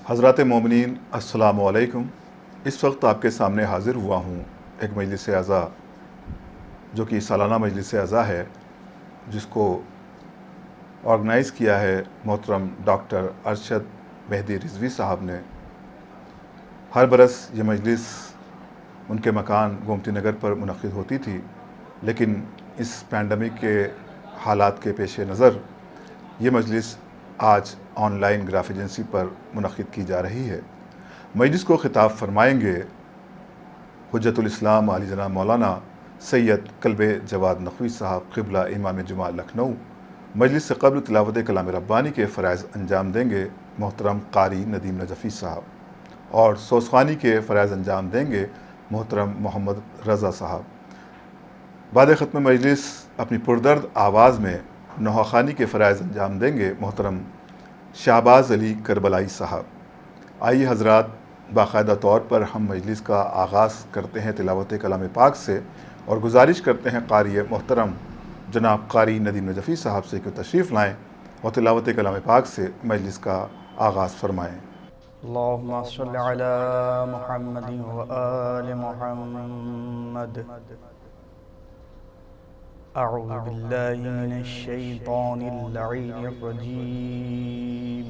حضرات مومنین السلام علیکم۔ اس وقت آپ کے سامنے حاضر ہوا ہوں ایک مجلس اعزا جو کہ سالانہ مجلس اعزا ہے، جس کو آرگنائز کیا ہے محترم ڈاکٹر ارشد مہدی رضوی صاحب نے۔ ہر برس یہ مجلس ان کے مکان گومتی نگر پر منعقد ہوتی تھی، لیکن اس پینڈیمک کے حالات کے پیش نظر یہ مجلس آج آن لائن گراف ایجنسی پر منعقد کی جا رہی ہے۔ مجلس کو خطاب فرمائیں گے حجت الاسلام علی جناب مولانا سید کلب جواد نقوی صاحب قبلہ امام جمعہ لکھنؤ۔ مجلس سے قبل تلاوت کلام ربانی کے فرائض انجام دیں گے محترم قاری ندیم نجفی صاحب، اور سوسخوانی کے فرائض انجام دیں گے محترم محمد رضا صاحب۔ بعد ختم مجلس اپنی پردرد آواز میں نوحہ کے فرائض انجام دیں گے محترم شہباز علی کربلائی صاحب۔ آئیے حضرات، باقاعدہ طور پر ہم مجلس کا آغاز کرتے ہیں تلاوت کلام پاک سے، اور گزارش کرتے ہیں قاری محترم جناب قاری ندیم نجفی صاحب سے کہ تشریف لائیں اور تلاوت کلام پاک سے مجلس کا آغاز فرمائیں۔ اللہم صلی علی محمد و آل محمد۔ اعوذ باللہ من الشیطان اللعین الرجیم۔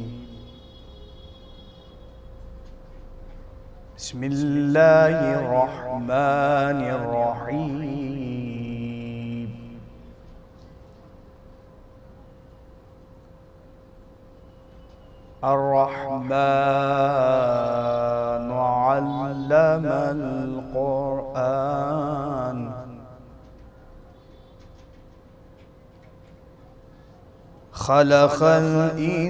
بسم اللہ الرحمن الرحیم۔ الرحمن علم القرآن، خلق الإنسان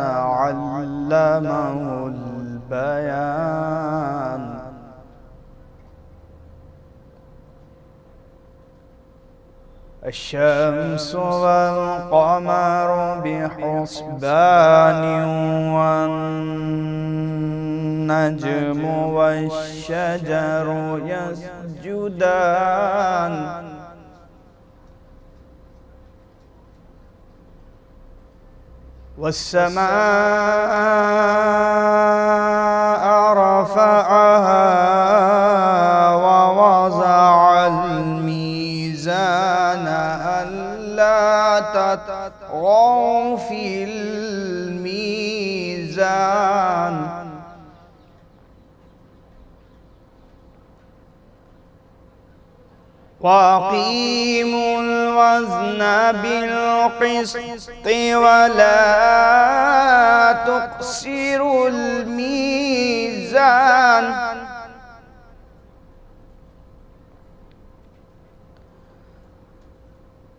علمه البيان، الشمس والقمر بحسبان، والنجم والشجر يسجدان، والسماء رفعها ووضع الميزان ألا تطغوا في الميزان، وأقيموا الوزن بالقسط ولا تخسروا الميزان،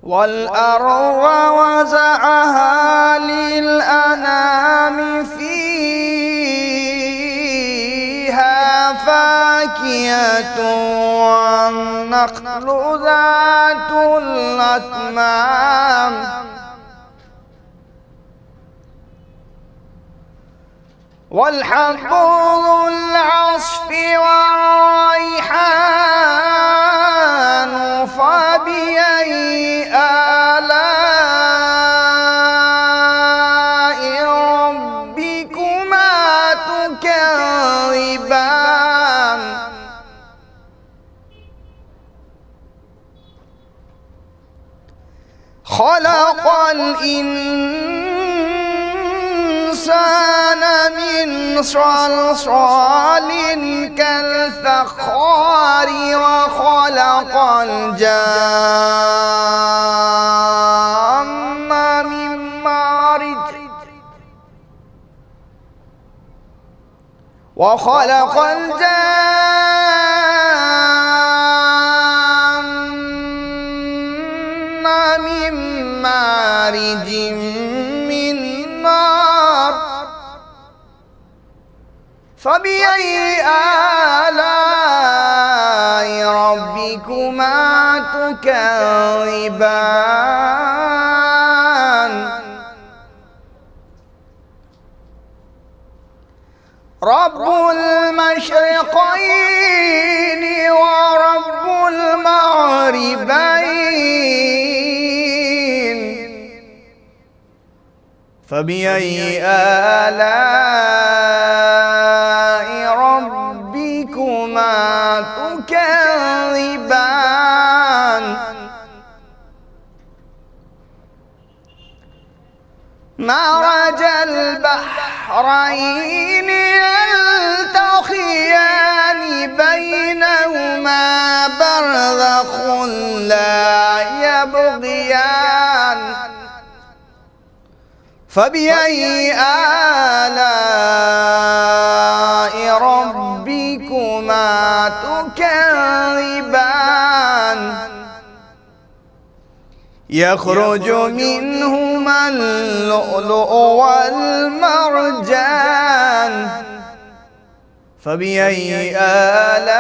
والأرض وضعها للأنام فيها فاكهة والنخل ذات الأكمام، والحب ذو العصف والريحان، فبأي آلاء ربكما تكذبان، خلق الإنسان من صلصال كالفخار، وخلق الجان من مارج، وخلق الجان من مارج من نار، فبأي آلاء ربكما تكذبان، رب المشرقين ورب المغربين، فبأي آلاء ربكما تكذبان مرج البحرين يلتقيان بينهما برزخ لا يبغيان فبأي آلاء ربكما تكذبان يخرج منهما اللؤلؤ والمرجان فبأي آلاء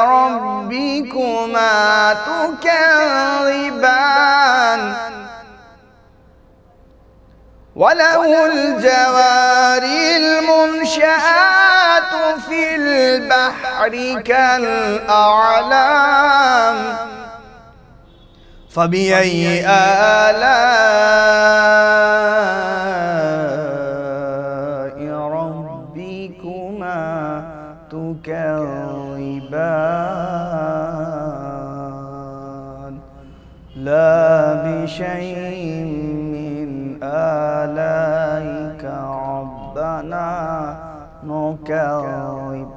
ربكما تكذبان وله الجوار المنشآت في البحر كالأعلام فبأي آلاء ربكما تكذبان لا بشيء من آلائك ربنا نكذب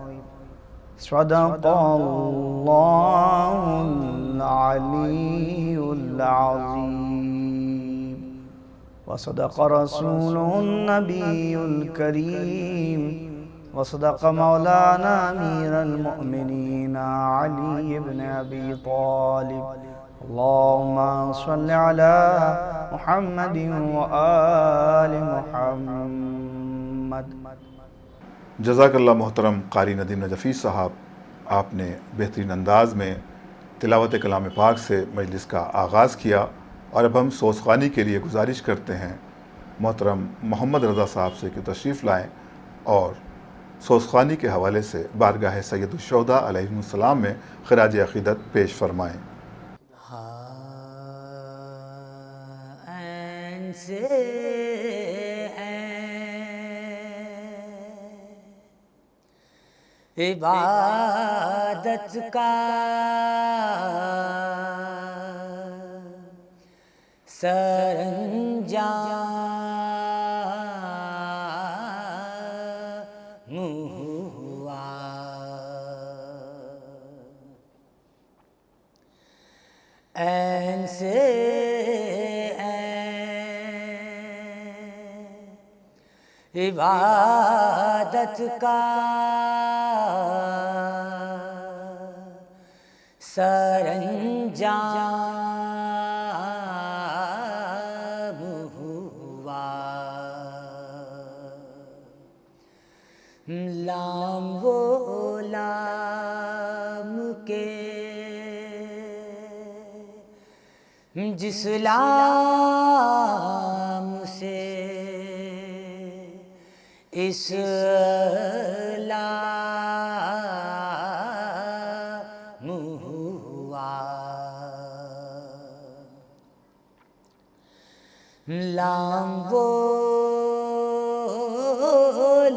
صدق الله العلي العظيم وصدق رسول النبي الكريم وصدق مولانا أمير المؤمنين علي بن أبي طالب اللهم صل على محمد وآل محمد. جزاک اللہ محترم قاری ندیم نجفی صاحب، آپ نے بہترین انداز میں تلاوت کلام پاک سے مجلس کا آغاز کیا، اور اب ہم سوزخوانی کے لیے گزارش کرتے ہیں محترم محمد رضا صاحب سے کہ تشریف لائیں اور سوزخوانی کے حوالے سے بارگاہ سید الشہداء علیہم السلام میں خراج عقیدت پیش فرمائیں. عبادت کا سرانجام ہوا عین سے عبادت کا سرانجام ہوا لام و لام کے جس لام سے اسلام ہوا لام وہ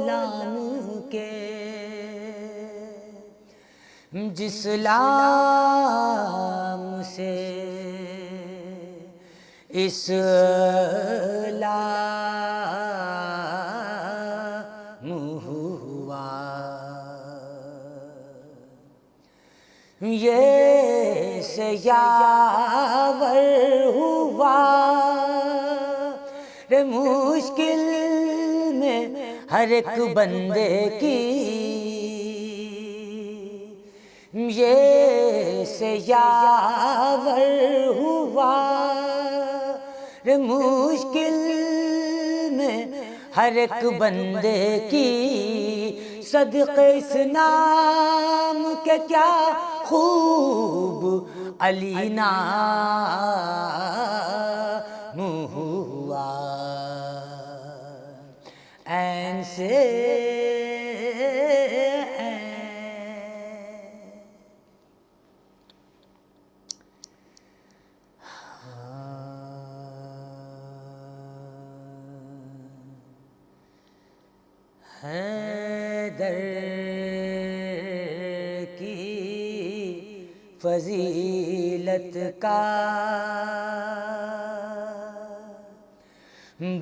لام کے جس لام سے اسلام ہوا یہ سیاور ہوا مشکل میں ہر ایک بندے کی یہ سیاور ہوا مشکل میں ہر ایک بندے کی صدقے اس نام کے کیا خوب علی نام ہوا عین سے حیدر کی فضیلت کا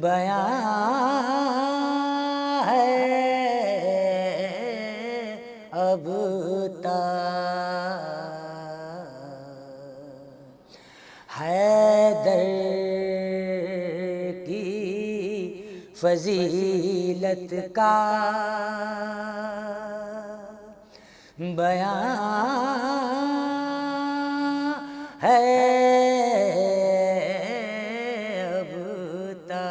بیان ہے اب تک، حیدر کی فضیلت کا بیان ہے اب تک،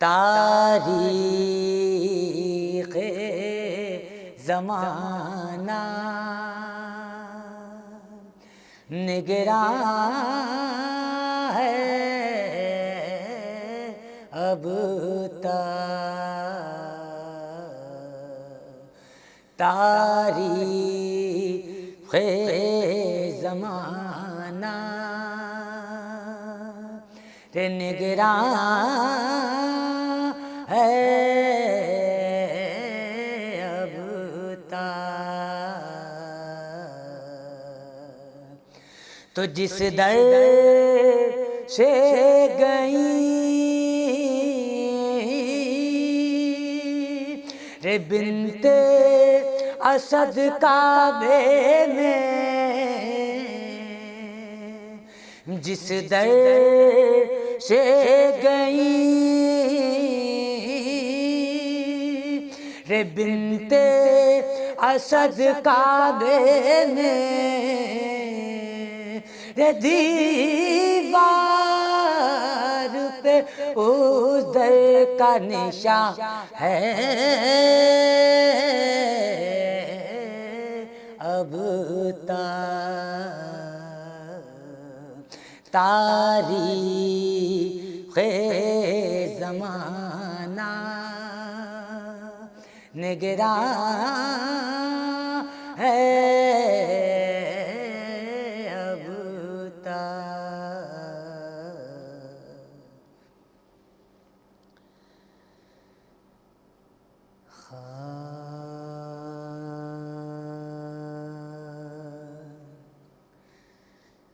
تاریخ زمانہ نگراں ہے اب تک، تاریخ زمانہ نگراں ہے اب تک، تو جس در سے گئی رے بنت اسد کعبے میں، جس در سے گئی رے بنت اسد کعبے میں، رے دیوار پہ اس در کا نشان ہے اب تک، تاریخ زمانہ نگراں ہے اب تک،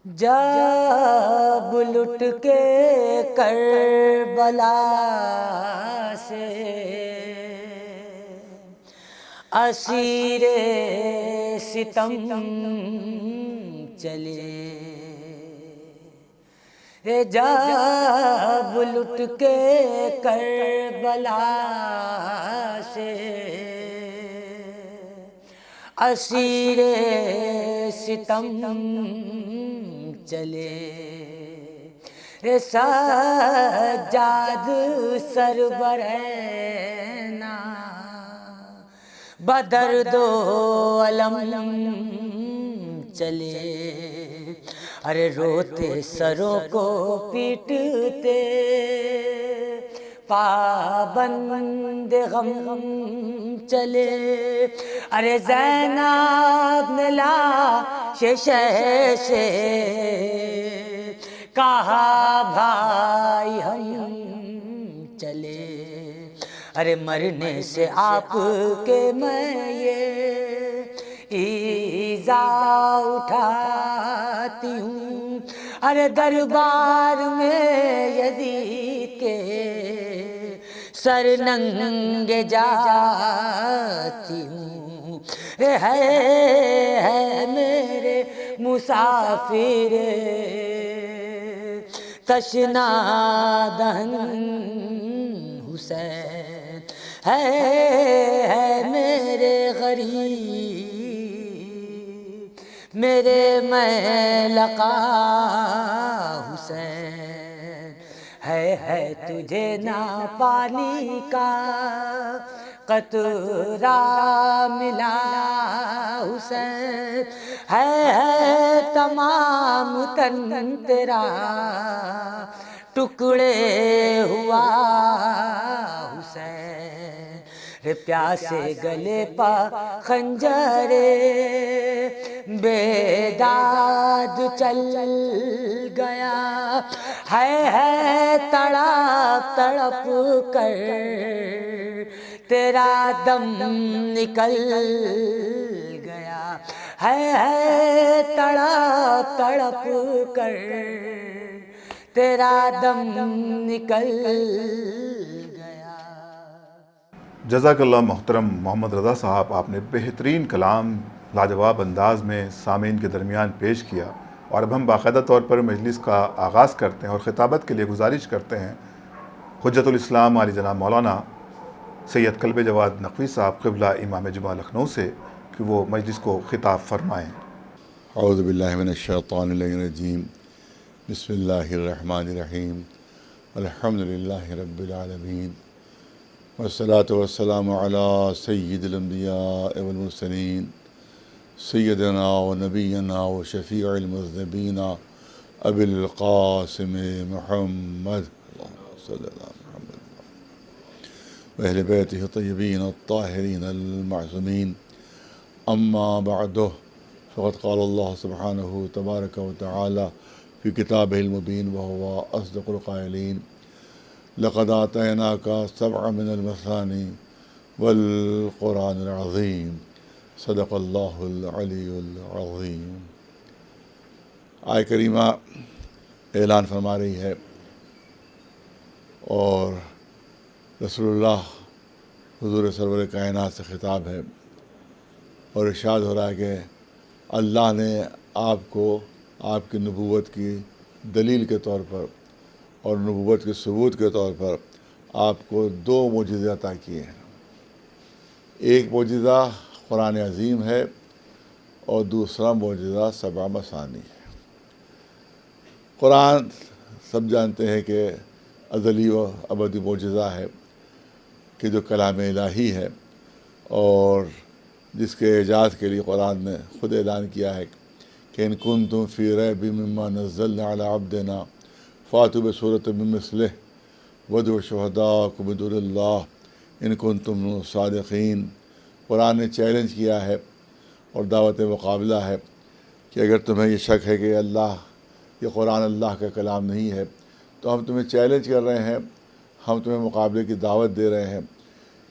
جب لٹ کے کربلا سے اسیر ستم چلے، جب لٹ کے کربلا سے اسیر ستم چلے، سجاد سربرہنا بدرد و علم چلے، ارے روتے سروں کو پیٹتے پابند غم چلے، ارے زینب نے لاش شہ سے کہا بھائی ہم چلے، ارے مرنے سے آپ کے میں یہ ایذا اٹھاتی ہوں، ارے دربار میں یزید کے سر ننگے جاتی ہوں، ہے میرے مسافر تشنا دہن حسین، ہے میرے غریب میرے میں لقا حسین، ہے تجھے نہ پانی کا قطرہ ملا حسین، ہے تمام تن تیرا ٹکڑے ہوا حسین، پیاسے گلے پا خنجرے بیداد چل گیا ہے تڑپ تڑپ کر تیرا دم نکل گیا ہے تڑپ تڑپ کر تیرا دم نکل گیا۔ جزاک اللہ محترم محمد رضا صاحب، آپ نے بہترین کلام لاجواب انداز میں سامعین کے درمیان پیش کیا، اور اب ہم باقاعدہ طور پر مجلس کا آغاز کرتے ہیں اور خطابت کے لیے گزارش کرتے ہیں حجت الاسلام علی جناب مولانا سید قلب جواد نقوی صاحب قبلہ امام جمعہ لکھنؤ سے کہ وہ مجلس کو خطاب فرمائیں۔ اعوذ باللہ من الشیطان الرجیم، بسم اللہ الرحمن الرحیم، الحمدللہ رب العالمین، والصلاة والسلام علی سید الانبیاء والمرسلین، سیدنا و نبینا و شفیع المذنبین ابی القاسم محمد صلی اللہ علیہ وسلم واہل بیتہ الطیبین الطاہرین المعصومین، اما بعد، فقد قال اللہ سبحانہ تبارک و تعالی فی کتابہ المبین وہو اصدق القائلین، لقد آتیناک سبعا من المثانی والقرآن العظیم، صدق اللہ العلی العظیم۔ آیہ کریمہ اعلان فرما رہی ہے اور رسول اللہ حضور سرور کائنات سے خطاب ہے، اور ارشاد ہو رہا ہے کہ اللہ نے آپ کو آپ کی نبوت کی دلیل کے طور پر اور نبوت کے ثبوت کے طور پر آپ کو دو معجزے عطا کیے ہیں۔ ایک معجزہ قرآن عظیم ہے اور دوسرا معجزہ سبع مثانی ہے۔ قرآن سب جانتے ہیں کہ ازلی و ابدی معجزہ ہے کہ جو کلام الہی ہے، اور جس کے اعجاز کے لیے قرآن نے خود اعلان کیا ہے کہ ان کنتم فی ریب مما نزلنا علی عبدنا فاتوا بسورۃ من مثلہ وادعوا شہداءکم من دون اللہ ان کنتم صادقین۔ قرآن نے چیلنج کیا ہے اور دعوت مقابلہ ہے کہ اگر تمہیں یہ شک ہے کہ یہ قرآن اللہ کا کلام نہیں ہے، تو ہم تمہیں چیلنج کر رہے ہیں، ہم تمہیں مقابلے کی دعوت دے رہے ہیں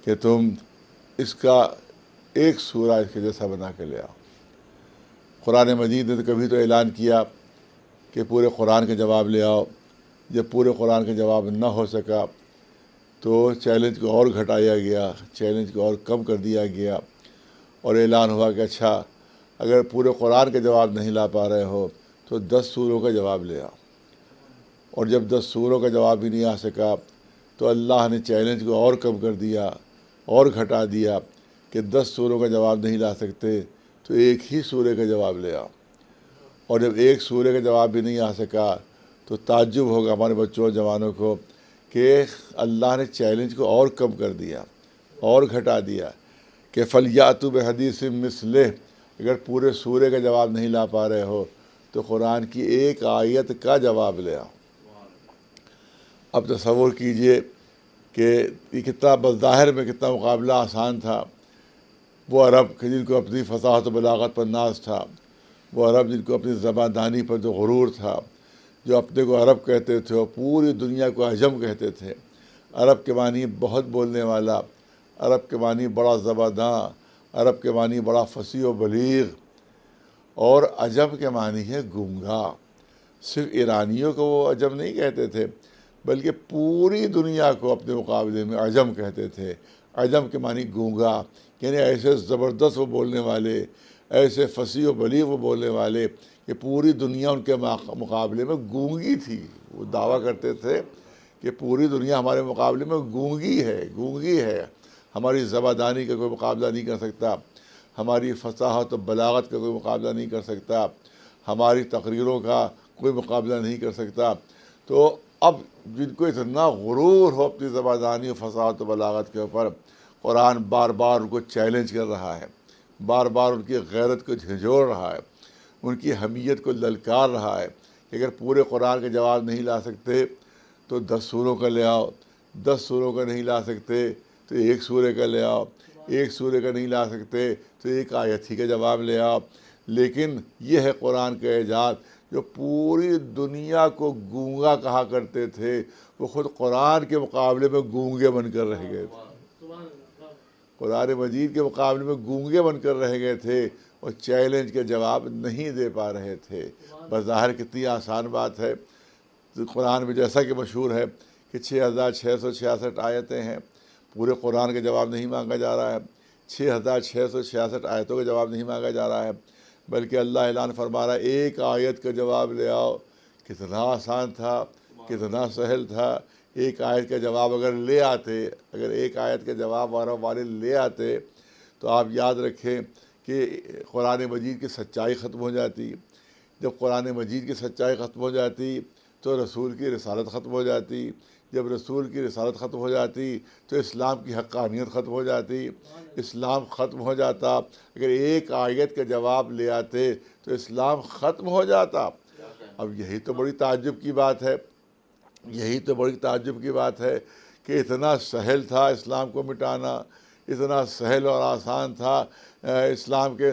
کہ تم اس کا ایک سورہ اس کے جیسا بنا کے لے آؤ۔ قرآن مجید نے تو کبھی تو اعلان کیا کہ پورے قرآن کا جواب لے آؤ، جب پورے قرآن کا جواب نہ ہو سکا تو چیلنج کو اور گھٹایا گیا، چیلنج کو اور کم کر دیا گیا، اور اعلان ہوا کہ اچھا اگر پورے قرآن کا جواب نہیں لا پا رہے ہو تو 10 سوروں کا جواب لے آؤ۔ اور جب 10 سوروں کا جواب بھی نہیں آ سکا تو اللہ نے چیلنج کو اور کم کر دیا اور گھٹا دیا کہ 10 سوروں کا جواب نہیں لا سکتے تو ایک ہی سورے کا جواب لے آؤ۔ اور جب ایک سورے کا جواب بھی نہیں آ سکا تو تعجب ہوگا ہمارے بچوں اور جوانوں کو کہ اللہ نے چیلنج کو اور کم کر دیا اور گھٹا دیا کہ فَلْيَأْتُوا بِحَدِيثٍ مِّثْلِهِ، اگر پورے سورے کا جواب نہیں لا پا رہے ہو تو قرآن کی ایک آیت کا جواب لے آؤ۔ اب تصور کیجئے کہ یہ کتنا بظاہر میں کتنا مقابلہ آسان تھا۔ وہ عرب جن کو اپنی فصاحت و بلاغت پر ناز تھا، وہ عرب جن کو اپنی زبان دانی پر جو غرور تھا، جو اپنے کو عرب کہتے تھے اور پوری دنیا کو عجم کہتے تھے۔ عرب کے معنی بہت بولنے والا، عرب کے معنی بڑا زباں، عرب کے معنی بڑا فصیح و بلیغ، اور عجم کے معنی ہے گونگا۔ صرف ایرانیوں کو وہ عجم نہیں کہتے تھے بلکہ پوری دنیا کو اپنے مقابلے میں عجم کہتے تھے۔ عجم کے معنی گونگا، یعنی ایسے زبردست وہ بولنے والے، ایسے فصیح و بلیغ وہ بولنے والے کہ پوری دنیا ان کے مقابلے میں گونگی تھی۔ وہ دعویٰ کرتے تھے کہ پوری دنیا ہمارے مقابلے میں گونگی ہے، ہماری زبادانی کا کوئی مقابلہ نہیں کر سکتا، ہماری فصاحت و بلاغت کا کوئی مقابلہ نہیں کر سکتا، ہماری تقریروں کا کوئی مقابلہ نہیں کر سکتا۔ تو اب جن کو اتنا غرور ہو اپنی زبادانی و فصاحت و بلاغت کے اوپر، قرآن بار بار ان کو چیلنج کر رہا ہے، بار بار ان کی غیرت کو جھنجھوڑ رہا ہے، ان کی حمیت کو للکار رہا ہے کہ اگر پورے قرآن کا جواب نہیں لا سکتے تو 10 سوروں کا لے آؤ، 10 سوروں کا نہیں لا سکتے تو ایک سورے کا لے آؤ، ایک سورے کا نہیں لا سکتے تو ایک آیت ہی کا جواب لے آؤ، لیکن یہ ہے قرآن کا اعجاز. جو پوری دنیا کو گونگا کہا کرتے تھے وہ خود قرآن کے مقابلے میں گونگے بن کر رہ گئے تھے. قرآن مجید کے مقابلے میں گونگے بن کر رہ گئے تھے اور چیلنج کے جواب نہیں دے پا رہے تھے. بظاہر کتنی آسان بات ہے. قرآن میں جیسا کہ مشہور ہے کہ 6666 آیتیں ہیں. پورے قرآن کا جواب نہیں مانگا جا رہا ہے. 6666 آیتوں کا جواب نہیں مانگا جا رہا ہے، بلکہ اللہ اعلان فرما رہا ہے ایک آیت کا جواب لے آؤ. کتنا آسان تھا، کتنا سہل تھا. ایک آیت کا جواب اگر لے آتے، اگر ایک آیت کا جواب والے لے آتے تو آپ یاد رکھیں کہ قرآن مجید کی سچائی ختم ہو جاتی. جب قرآن مجید کی سچائی ختم ہو جاتی تو رسول کی رسالت ختم ہو جاتی. جب رسول کی رسالت ختم ہو جاتی تو اسلام کی حقانیت ختم ہو جاتی. اسلام ختم ہو جاتا. اگر ایک آیت کا جواب لے آتے تو اسلام ختم ہو جاتا. اب یہی تو بڑی تعجب کی بات ہے، یہی تو بڑی تعجب کی بات ہے کہ اتنا سہل تھا اسلام کو مٹانا، اتنا سہل اور آسان تھا اسلام کے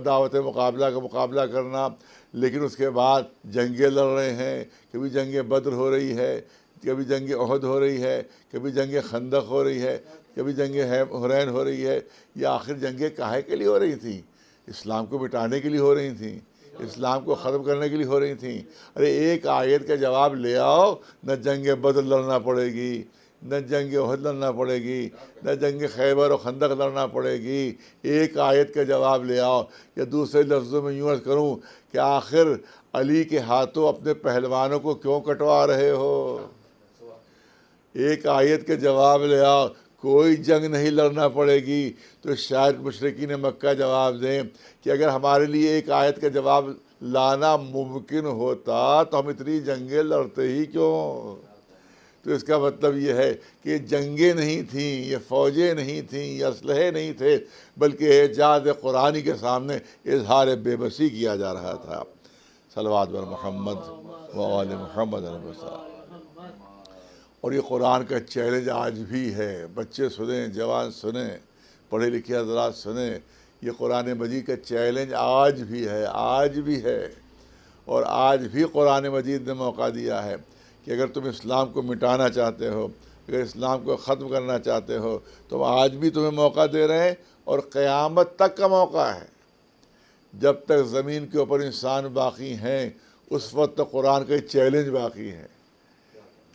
دعوت مقابلہ کا مقابلہ کرنا، لیکن اس کے بعد جنگیں لڑ رہے ہیں. کبھی جنگ بدر ہو رہی ہے، کبھی جنگ احد ہو رہی ہے، کبھی جنگ خندق ہو رہی ہے، کبھی جنگ حنین ہو رہی ہے. یہ آخر جنگیں کاہے کے لیے ہو رہی تھیں؟ اسلام کو مٹانے کے لیے ہو رہی تھیں، اسلام کو ختم کرنے کے لیے ہو رہی تھیں. ارے ایک آیت کا جواب لے آؤ، نہ جنگ بدر لڑنا پڑے گی، نہ جنگ احد لڑنا پڑے گی، نہ جنگ خیبر و خندق لڑنا پڑے گی. ایک آیت کا جواب لے آؤ. یا دوسرے لفظوں میں یوں عرض کروں کہ آخر علی کے ہاتھوں اپنے پہلوانوں کو کیوں کٹوا رہے ہو؟ ایک آیت کا جواب لے آؤ، کوئی جنگ نہیں لڑنا پڑے گی. تو شاید مشرکین مکہ جواب دیں کہ اگر ہمارے لیے ایک آیت کا جواب لانا ممکن ہوتا تو ہم اتنی جنگیں لڑتے ہی کیوں؟ تو اس کا مطلب یہ ہے کہ یہ جنگیں نہیں تھیں، یہ فوجیں نہیں تھیں، یہ اسلحے نہیں تھے، بلکہ اعجاز قرآنی کے سامنے اظہار بے بسی کیا جا رہا تھا. صلوات بر محمد و آل محمد علیہ وسلم. اور یہ قرآن کا چیلنج آج بھی ہے. بچے سنیں، جوان سنیں، پڑھے لکھے حضرات سنیں. یہ قرآن مجید کا چیلنج آج بھی ہے، آج بھی ہے. اور آج بھی قرآن مجید نے موقع دیا ہے کہ اگر تم اسلام کو مٹانا چاہتے ہو، اگر اسلام کو ختم کرنا چاہتے ہو تو آج بھی تمہیں موقع دے رہے ہیں، اور قیامت تک کا موقع ہے. جب تک زمین کے اوپر انسان باقی ہیں اس وقت تک قرآن کا چیلنج باقی ہے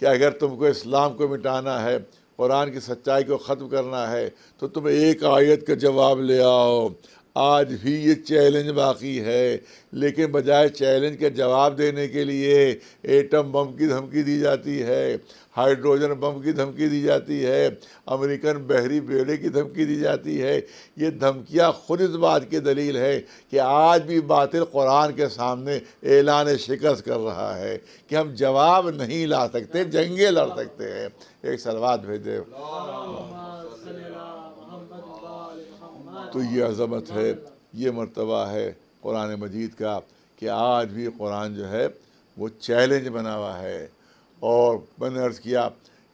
کہ اگر تم کو اسلام کو مٹانا ہے، قرآن کی سچائی کو ختم کرنا ہے تو تم ایک آیت کا جواب لے آؤ. آج بھی یہ چیلنج باقی ہے، لیکن بجائے چیلنج کے جواب دینے کے لیے ایٹم بم کی دھمکی دی جاتی ہے، ہائیڈروجن بم کی دھمکی دی جاتی ہے، امریکن بحری بیڑے کی دھمکی دی جاتی ہے. یہ دھمکیاں خود اس بات کی دلیل ہے کہ آج بھی باطل قرآن کے سامنے اعلان شکست کر رہا ہے کہ ہم جواب نہیں لا سکتے، جنگیں لڑ سکتے ہیں. ایک صلوات بھیجے. تو یہ عظمت ہے، یہ مرتبہ ہے قرآن مجید کا کہ آج بھی قرآن جو ہے وہ چیلنج بنا ہوا ہے. اور میں نے عرض کیا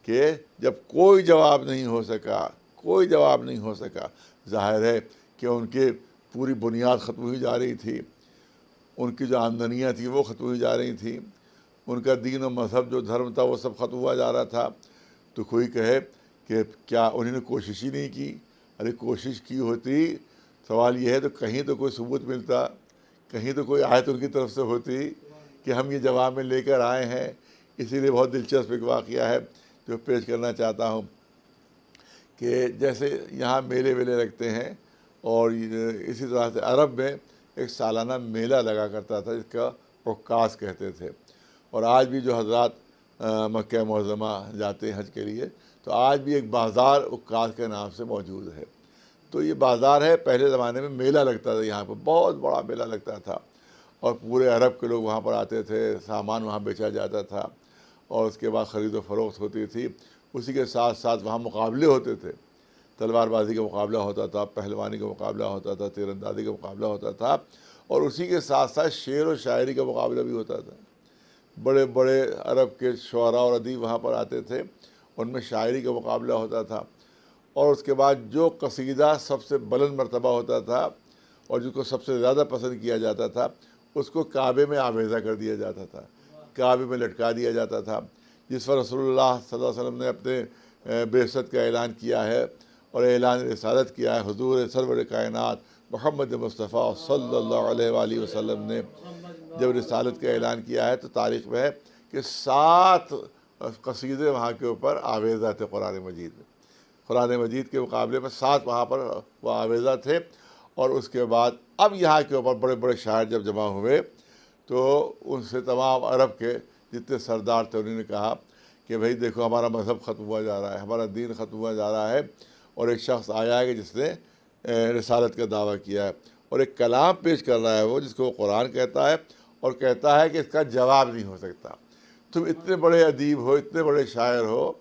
کہ جب کوئی جواب نہیں ہو سکا، کوئی جواب نہیں ہو سکا، ظاہر ہے کہ ان کے پوری بنیاد ختم ہوئی جا رہی تھی، ان کی جو آمدنیاں تھیں وہ ختم ہوئی جا رہی تھیں، ان کا دین و مذہب جو دھرم تھا وہ سب ختم ہوا جا رہا تھا. تو کوئی کہے کہ کیا انہوں نے کوشش ہی نہیں کی؟ ارے کوشش کی ہوتی، سوال یہ ہے تو کہیں تو کوئی ثبوت ملتا، کہیں تو کوئی آیت ان کی طرف سے ہوتی کہ ہم یہ جواب میں لے کر آئے ہیں. اسی لیے بہت دلچسپ ایک واقعہ ہے جو پیش کرنا چاہتا ہوں کہ جیسے یہاں میلے ویلے لگتے ہیں، اور اسی طرح سے عرب میں ایک سالانہ میلہ لگا کرتا تھا جس کا عکاظ کہتے تھے. اور آج بھی جو حضرات مکہ معظمہ جاتے ہیں حج کے لیے تو آج بھی ایک بازار عکاظ کے نام سے موجود ہے. تو یہ بازار ہے، پہلے زمانے میں میلہ لگتا تھا، یہاں پہ بہت بڑا میلہ لگتا تھا اور پورے عرب کے لوگ وہاں پر آتے تھے، سامان وہاں بیچا جاتا تھا اور اس کے بعد خرید و فروخت ہوتی تھی. اسی کے ساتھ ساتھ وہاں مقابلے ہوتے تھے، تلوار بازی کا مقابلہ ہوتا تھا، پہلوانی کا مقابلہ ہوتا تھا، تیر اندازی کا مقابلہ ہوتا تھا، اور اسی کے ساتھ ساتھ شعر و شاعری کا مقابلہ بھی ہوتا تھا. بڑے بڑے عرب کے شعراء اور ادیب وہاں پر آتے تھے، ان میں شاعری کا مقابلہ ہوتا تھا. اور اس کے بعد جو قصیدہ سب سے بلند مرتبہ ہوتا تھا اور جس کو سب سے زیادہ پسند کیا جاتا تھا اس کو کعبے میں آویزہ کر دیا جاتا تھا، کعبے میں لٹکا دیا جاتا تھا، جس پر رسول اللہ صلی اللہ علیہ وسلم نے اپنے بعثت کا اعلان کیا ہے اور اعلان رسالت کیا ہے۔ حضور سرور کائنات محمد مصطفیٰ صلی اللہ علیہ وآلہ وسلم نے جب رسالت کا اعلان کیا ہے تو تاریخ میں ہے کہ 7 قصیدے وہاں کے اوپر آویزہ تھے قرآن مجید میں، قرآن مجید کے مقابلے میں 7 وہاں پر وہ آویزہ تھے۔ اور اس کے بعد اب یہاں کے اوپر بڑے بڑے شاعر جب جمع ہوئے تو ان سے تمام عرب کے جتنے سردار تھے انہوں نے کہا کہ بھئی دیکھو ہمارا مذہب ختم ہوا جا رہا ہے، ہمارا دین ختم ہوا جا رہا ہے، اور ایک شخص آیا ہے کہ جس نے رسالت کا دعویٰ کیا ہے اور ایک کلام پیش کر رہا ہے وہ جس کو وہ قرآن کہتا ہے، اور کہتا ہے کہ اس کا جواب نہیں ہو سکتا۔ تم اتنے بڑے ادیب ہو، اتنے بڑے شاعر ہو،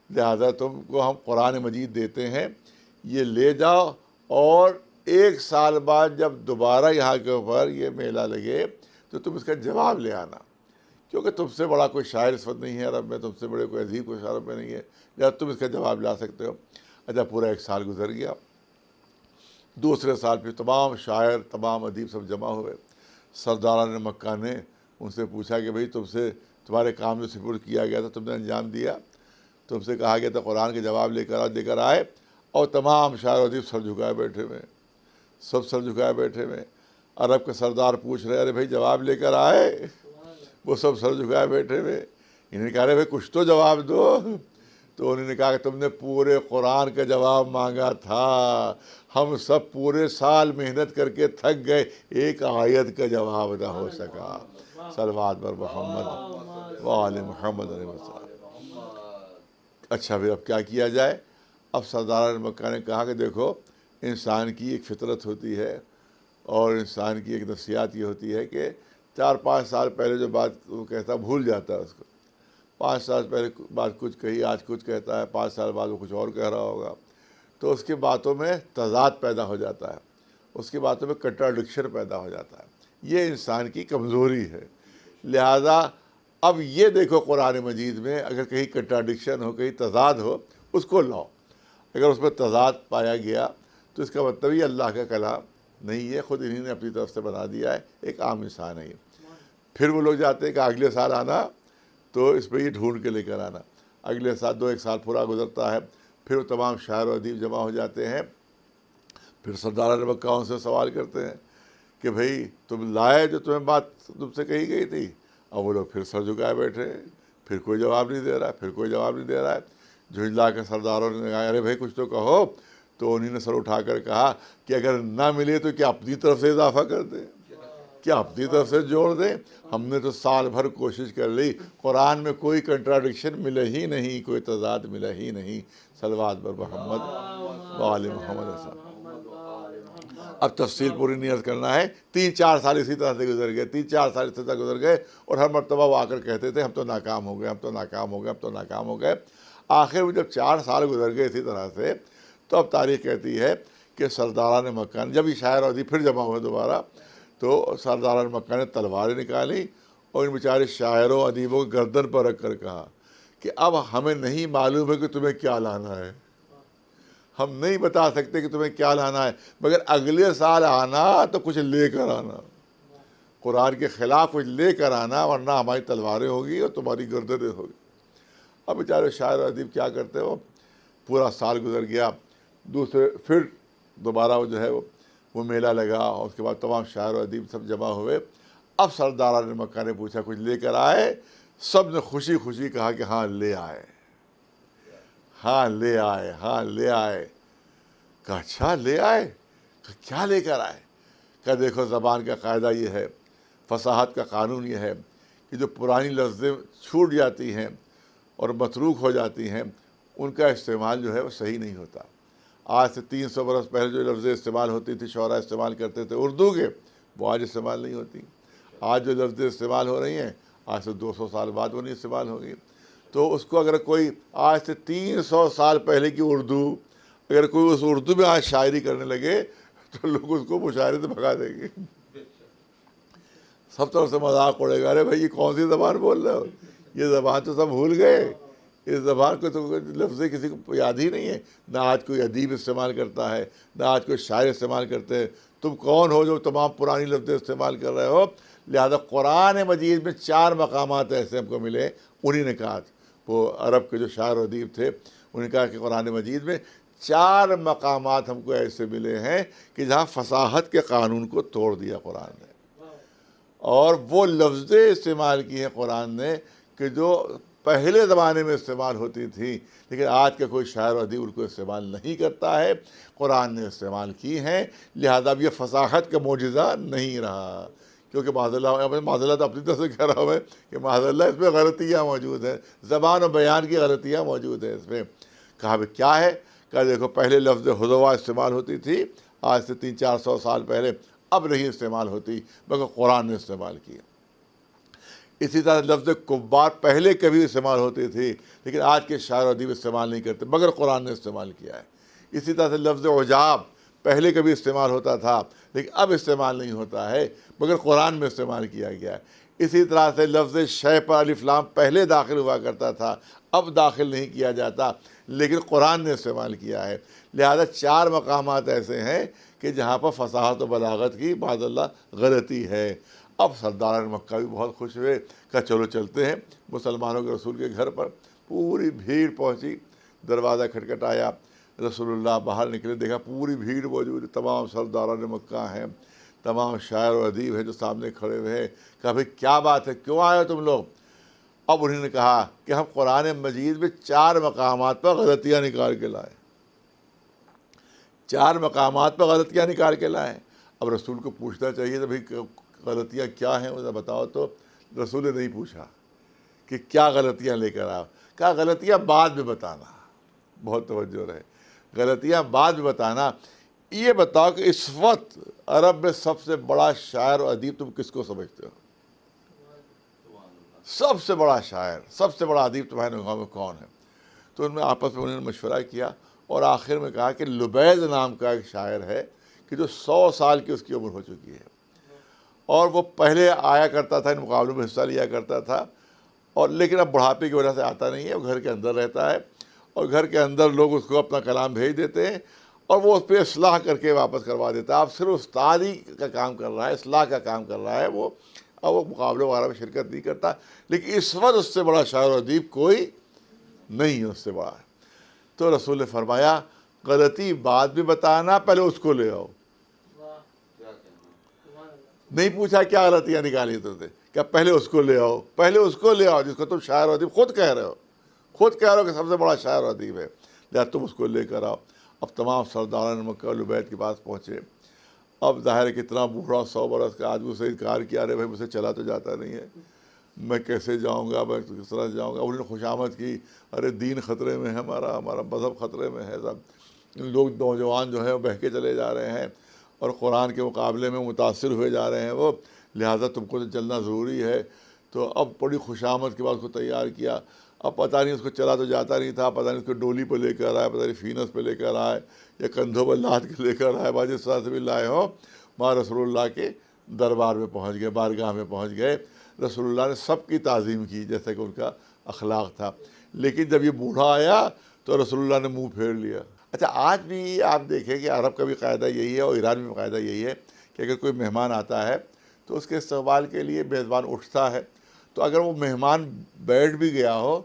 لہذا تم کو ہم قرآن مجید دیتے ہیں، یہ لے جاؤ، اور 1 سال بعد جب دوبارہ یہاں کے اوپر یہ میلہ لگے تو تم اس کا جواب لے آنا، کیونکہ تم سے بڑا کوئی شاعر اس وقت نہیں ہے عرب میں، تم سے بڑے کوئی ادیب کوئی شاعر عرب میں نہیں ہے، لہذا تم اس کا جواب لا سکتے ہو۔ اچھا پورا 1 سال گزر گیا، دوسرے سال پھر تمام شاعر تمام ادیب سب جمع ہوئے۔ سرداران مکہ نے ان سے پوچھا کہ بھئی تم سے تمہارے کام جو سپرد کیا گیا تھا تم نے انجام دیا، تم سے کہا گیا تھا قرآن کے جواب لے کر آئے، اور تمام شاعر و ادیب سر جھکائے بیٹھے ہوئے، سب سر جھکائے بیٹھے ہوئے۔ عرب کے سردار پوچھ رہے ارے بھائی جواب لے کر آئے، وہ سب سر جھکائے بیٹھے ہوئے۔ انہوں نے کہا ارے بھائی کچھ تو جواب دو، تو انہوں نے کہا کہ تم نے پورے قرآن کا جواب مانگا تھا، ہم سب پورے سال محنت کر کے تھک گئے، ایک آیت کا جواب نہ ہو سکا۔ صلوات بر محمد وآل محمد علیہ وسلم۔ اچھا پھر اب کیا کیا جائے؟ اب سرداران مکہ نے کہا کہ دیکھو انسان کی ایک فطرت ہوتی ہے اور انسان کی ایک نفسیات یہ ہوتی ہے کہ 4-5 سال پہلے جو بات وہ کہتا بھول جاتا ہے اس کو، 5 سال پہلے بات کچھ کہی آج کچھ کہتا ہے، 5 سال بعد وہ کچھ اور کہہ رہا ہوگا، تو اس کی باتوں میں تضاد پیدا ہو جاتا ہے، اس کی باتوں میں کنٹراڈکشن پیدا ہو جاتا ہے، یہ انسان کی کمزوری ہے۔ لہذا اب یہ دیکھو قرآن مجید میں اگر کہیں کنٹراڈکشن ہو، کہیں تضاد ہو، اس کو لاؤ، اگر اس میں تضاد پایا گیا تو اس کا مطلب یہ اللہ کا کلام نہیں ہے، خود انہی نے اپنی طرف سے بنا دیا ہے، ایک عام انسان ہے یہ۔ پھر وہ لوگ جاتے ہیں کہ اگلے سال آنا تو اس پہ یہ ڈھونڈ کے لے کر آنا، اگلے سال 2-1 سال پورا گزرتا ہے، پھر وہ تمام شاعر و ادیب جمع ہو جاتے ہیں، پھر سرداران مکہ ان سے سوال کرتے ہیں کہ بھئی تم لائے جو تمہیں بات تم سے کہی گئی تھی؟ اور وہ لوگ پھر سر جھکائے بیٹھے ہیں، پھر کوئی جواب نہیں دے رہا ہے، پھر کوئی جواب نہیں دے رہا ہے۔ جھنجلا کے سرداروں نے کہا ارے بھائی کچھ تو کہو، تو انہوں نے سر اٹھا کر کہا کہ اگر نہ ملے تو کیا اپنی طرف سے اضافہ کر دیں، کیا اپنی طرف سے جوڑ دیں؟ ہم نے تو سال بھر کوشش کر لی، قرآن میں کوئی کنٹراڈکشن ملے ہی نہیں، کوئی تضاد ملا ہی نہیں۔ صلوات بر محمد وآل محمد۔ اب تفصیل پوری نہیں عرض کرنا ہے، 3-4 سال اسی طرح سے گزر گئے، 3-4 سال اسی طرح گزر گئے، اور ہر مرتبہ وہ آ کر کہتے تھے ہم تو ناکام ہو گئے، ہم تو ناکام ہو گئے، ہم تو ناکام ہو گئے۔ آخر میں جب 4 سال گزر گئے اسی طرح سے، تو اب تاریخ کہتی ہے کہ سرداران مکہ نے جب یہ شاعر ادیب پھر جمع ہوئے دوبارہ، تو سرداران مکہ نے تلواریں نکالی اور ان بیچارے شاعروں ادیبوں کو گردن پر رکھ کر کہا کہ اب ہمیں نہیں معلوم ہے کہ تمہیں کیا لانا ہے، ہم نہیں بتا سکتے کہ تمہیں کیا لانا ہے، مگر اگلے سال آنا تو کچھ لے کر آنا، قرآن کے خلاف کچھ لے کر آنا، ورنہ ہماری تلواریں ہوگی اور تمہاری گردنیں ہوگی۔ اب بیچارے شاعر و ادیب کیا کرتے ہو، پورا سال گزر گیا، پھر دوبارہ وہ جو ہے وہ میلہ لگا، اور اس کے بعد تمام شاعر و ادیب سب جمع ہوئے۔ اب سرداران مکہ نے پوچھا کچھ لے کر آئے؟ سب نے خوشی خوشی کہا کہ ہاں لے آئے، ہاں لے آئے، ہاں لے آئے۔ کہا اچھا لے آئے؟ کیا لے کر آئے؟ کہ دیکھو زبان کا قاعدہ یہ ہے، فصاحت کا قانون یہ ہے کہ جو پرانی لفظیں چھوٹ جاتی ہیں اور متروک ہو جاتی ہیں ان کا استعمال جو ہے وہ صحیح نہیں ہوتا۔ آج سے 300 برس پہلے جو لفظیں استعمال ہوتی تھی، شعراء استعمال کرتے تھے اردو کے، وہ آج استعمال نہیں ہوتی۔ آج جو لفظیں استعمال ہو رہی ہیں آج سے 200 سال بعد وہ نہیں استعمال ہوگی۔ تو اس کو اگر کوئی آج سے 300 سال پہلے کی اردو، اگر کوئی اس اردو میں آج شاعری کرنے لگے تو لوگ اس کو مشاعرے سے بھگا دیں گے، سب طرف سے مذاق اڑے گا، ارے بھائی یہ کون سی زبان بول رہے ہو، یہ زبان تو سب بھول گئے، اس زبان کو تو لفظ کسی کو یاد ہی نہیں ہے، نہ آج کوئی ادیب استعمال کرتا ہے، نہ آج کوئی شاعر استعمال کرتے ہیں۔ تم کون ہو جو تمام پرانی لفظیں استعمال کر رہے ہو؟ لہذا قرآن مجید میں 4 مقامات ایسے ہم کو ملے، انہی نے کہا، وہ عرب کے جو شاعر و ادیب تھے انہوں نے کہا کہ قرآن مجید میں 4 مقامات ہم کو ایسے ملے ہیں کہ جہاں فصاحت کے قانون کو توڑ دیا قرآن نے، اور وہ لفظیں استعمال کی ہیں قرآن نے کہ جو پہلے زمانے میں استعمال ہوتی تھی، لیکن آج کا کوئی شاعر و ادیب ان کو استعمال نہیں کرتا ہے، قرآن نے استعمال کی ہیں۔ لہذا اب یہ فصاحت کا معجزہ نہیں رہا، کیونکہ معذ اللہ تو اپنی طرف سے کہہ رہا ہوں میں کہ معذ اللہ اس میں غلطیاں موجود ہیں، زبان و بیان کی غلطیاں موجود ہیں اس میں۔ کہا بھئی کیا ہے؟ کہا دیکھو پہلے لفظ حضوا استعمال ہوتی تھی آج سے 300-400 سال پہلے، اب نہیں استعمال ہوتی مگر قرآن نے استعمال کی۔ اسی طرح لفظ کفار پہلے کبھی استعمال ہوتی تھی لیکن آج کے شاعر و ادیب استعمال نہیں کرتے مگر قرآن نے استعمال کیا ہے۔ اسی طرح سے لفظ عجاب پہلے کبھی استعمال ہوتا تھا لیکن اب استعمال نہیں ہوتا ہے مگر قرآن میں استعمال کیا گیا ہے۔ اسی طرح سے لفظ شے پر الف لام پہلے داخل ہوا کرتا تھا، اب داخل نہیں کیا جاتا لیکن قرآن نے استعمال کیا ہے۔ لہذا 4 مقامات ایسے ہیں کہ جہاں پر فصاحت و بلاغت کی معاذ اللہ غلطی ہے۔ اب سردار مکہ بھی بہت خوش ہوئے، کہا چلو چلتے ہیں مسلمانوں کے رسول کے گھر پر۔ پوری بھیڑ پہنچی، دروازہ کھٹکھٹایا، رسول اللہ باہر نکلے، دیکھا پوری بھیڑ موجود ہے، تمام سرداران مکہ ہیں، تمام شاعر و ادیب ہیں جو سامنے کھڑے ہوئے ہیں۔ کہا بھئی کیا بات ہے، کیوں آئے ہو تم لوگ؟ اب انہوں نے کہا کہ ہم قرآن مجید میں 4 مقامات پر غلطیاں نکال کے لائے، 4 مقامات پر غلطیاں نکال کے لائے۔ اب رسول کو پوچھنا چاہیے تو بھئی غلطیاں کیا ہیں مجھے بتاؤ، تو رسول نے نہیں پوچھا کہ کیا غلطیاں لے کر آؤ، کہا غلطیاں بعد میں بتانا۔ بہت توجہ رہے، غلطیاں بعد میں بتانا۔ یہ بتاؤ کہ اس وقت عرب میں سب سے بڑا شاعر و ادیب تم کس کو سمجھتے ہو؟ سب سے بڑا شاعر، سب سے بڑا ادیب تمہارے نگاہوں میں کون ہے؟ تو ان میں آپس میں انہوں نے مشورہ کیا اور آخر میں کہا کہ لبید نام کا ایک شاعر ہے کہ جو 100 سال کی اس کی عمر ہو چکی ہے، اور وہ پہلے آیا کرتا تھا، ان مقابلوں میں حصہ لیا کرتا تھا، اور لیکن اب بڑھاپے کی وجہ سے آتا نہیں ہے، وہ گھر کے اندر رہتا ہے، اور گھر کے اندر لوگ اس کو اپنا کلام بھیج دیتے ہیں اور وہ اس پہ اصلاح کر کے واپس کروا دیتا ہے۔ اب صرف استادی کا کام کر رہا ہے، اصلاح کا کام کر رہا ہے وہ، اب وہ مقابلے وغیرہ میں شرکت نہیں کرتا، لیکن اس وقت اس سے بڑا شاعر و ادیب کوئی نہیں ہے اس سے بڑا ہے۔ تو رسول نے فرمایا غلطی بعد میں بتانا، پہلے اس کو لے آؤ۔ نہیں پوچھا کیا غلطیاں نکالی تم نے، کہ پہلے اس کو لے آؤ، پہلے اس کو لے آؤ جس کو تم شاعر و ادیب خود کہہ رہے ہو، خود کہہ رہے ہو کہ سب سے بڑا شاعر و ادیب ہے، لہٰذا تم اس کو لے کر آؤ۔ اب تمام سرداران مکہ لبید کے پاس پہنچے۔ اب ظاہر ہے کتنا بوڑھا 100 برس کا آدمی اسے انکار کیا، ارے بھائی مجھ سے چلا تو جاتا نہیں ہے، میں کیسے جاؤں گا، میں کس طرح سے جاؤں گا۔ انہوں نے خوشامد کی، ارے دین خطرے میں ہے، ہمارا مذہب خطرے میں ہے، سب لوگ نوجوان جو ہیں وہ بہہ کے چلے جا رہے ہیں اور قرآن کے مقابلے میں متاثر ہوئے جا رہے ہیں وہ، لہٰذا تم کو تو چلنا ضروری ہے۔ تو اب بڑی خوشامد کے بعد اس کو تیار کیا۔ اب پتہ نہیں اس کو چلا تو جاتا نہیں تھا، پتہ نہیں اس کو ڈولی پہ لے کر آئے، پتہ نہیں فینس پہ لے کر آئے یا کندھوں پر لاد کے لے کر آئے، باجی اس طرح سے بھی لائے ہوں، وہاں رسول اللہ کے دربار میں پہنچ گئے، بارگاہ میں پہنچ گئے۔ رسول اللہ نے سب کی تعظیم کی جیسا کہ ان کا اخلاق تھا، لیکن جب یہ بوڑھا آیا تو رسول اللہ نے منہ پھیر لیا۔ اچھا آج بھی آپ دیکھیں کہ عرب کا بھی قاعدہ یہی ہے اور ایران میں بھی قاعدہ یہی ہے کہ اگر کوئی مہمان آتا ہے تو اس کے استقبال کے لیے میزبان اٹھتا ہے، تو اگر وہ مہمان بیٹھ بھی گیا ہو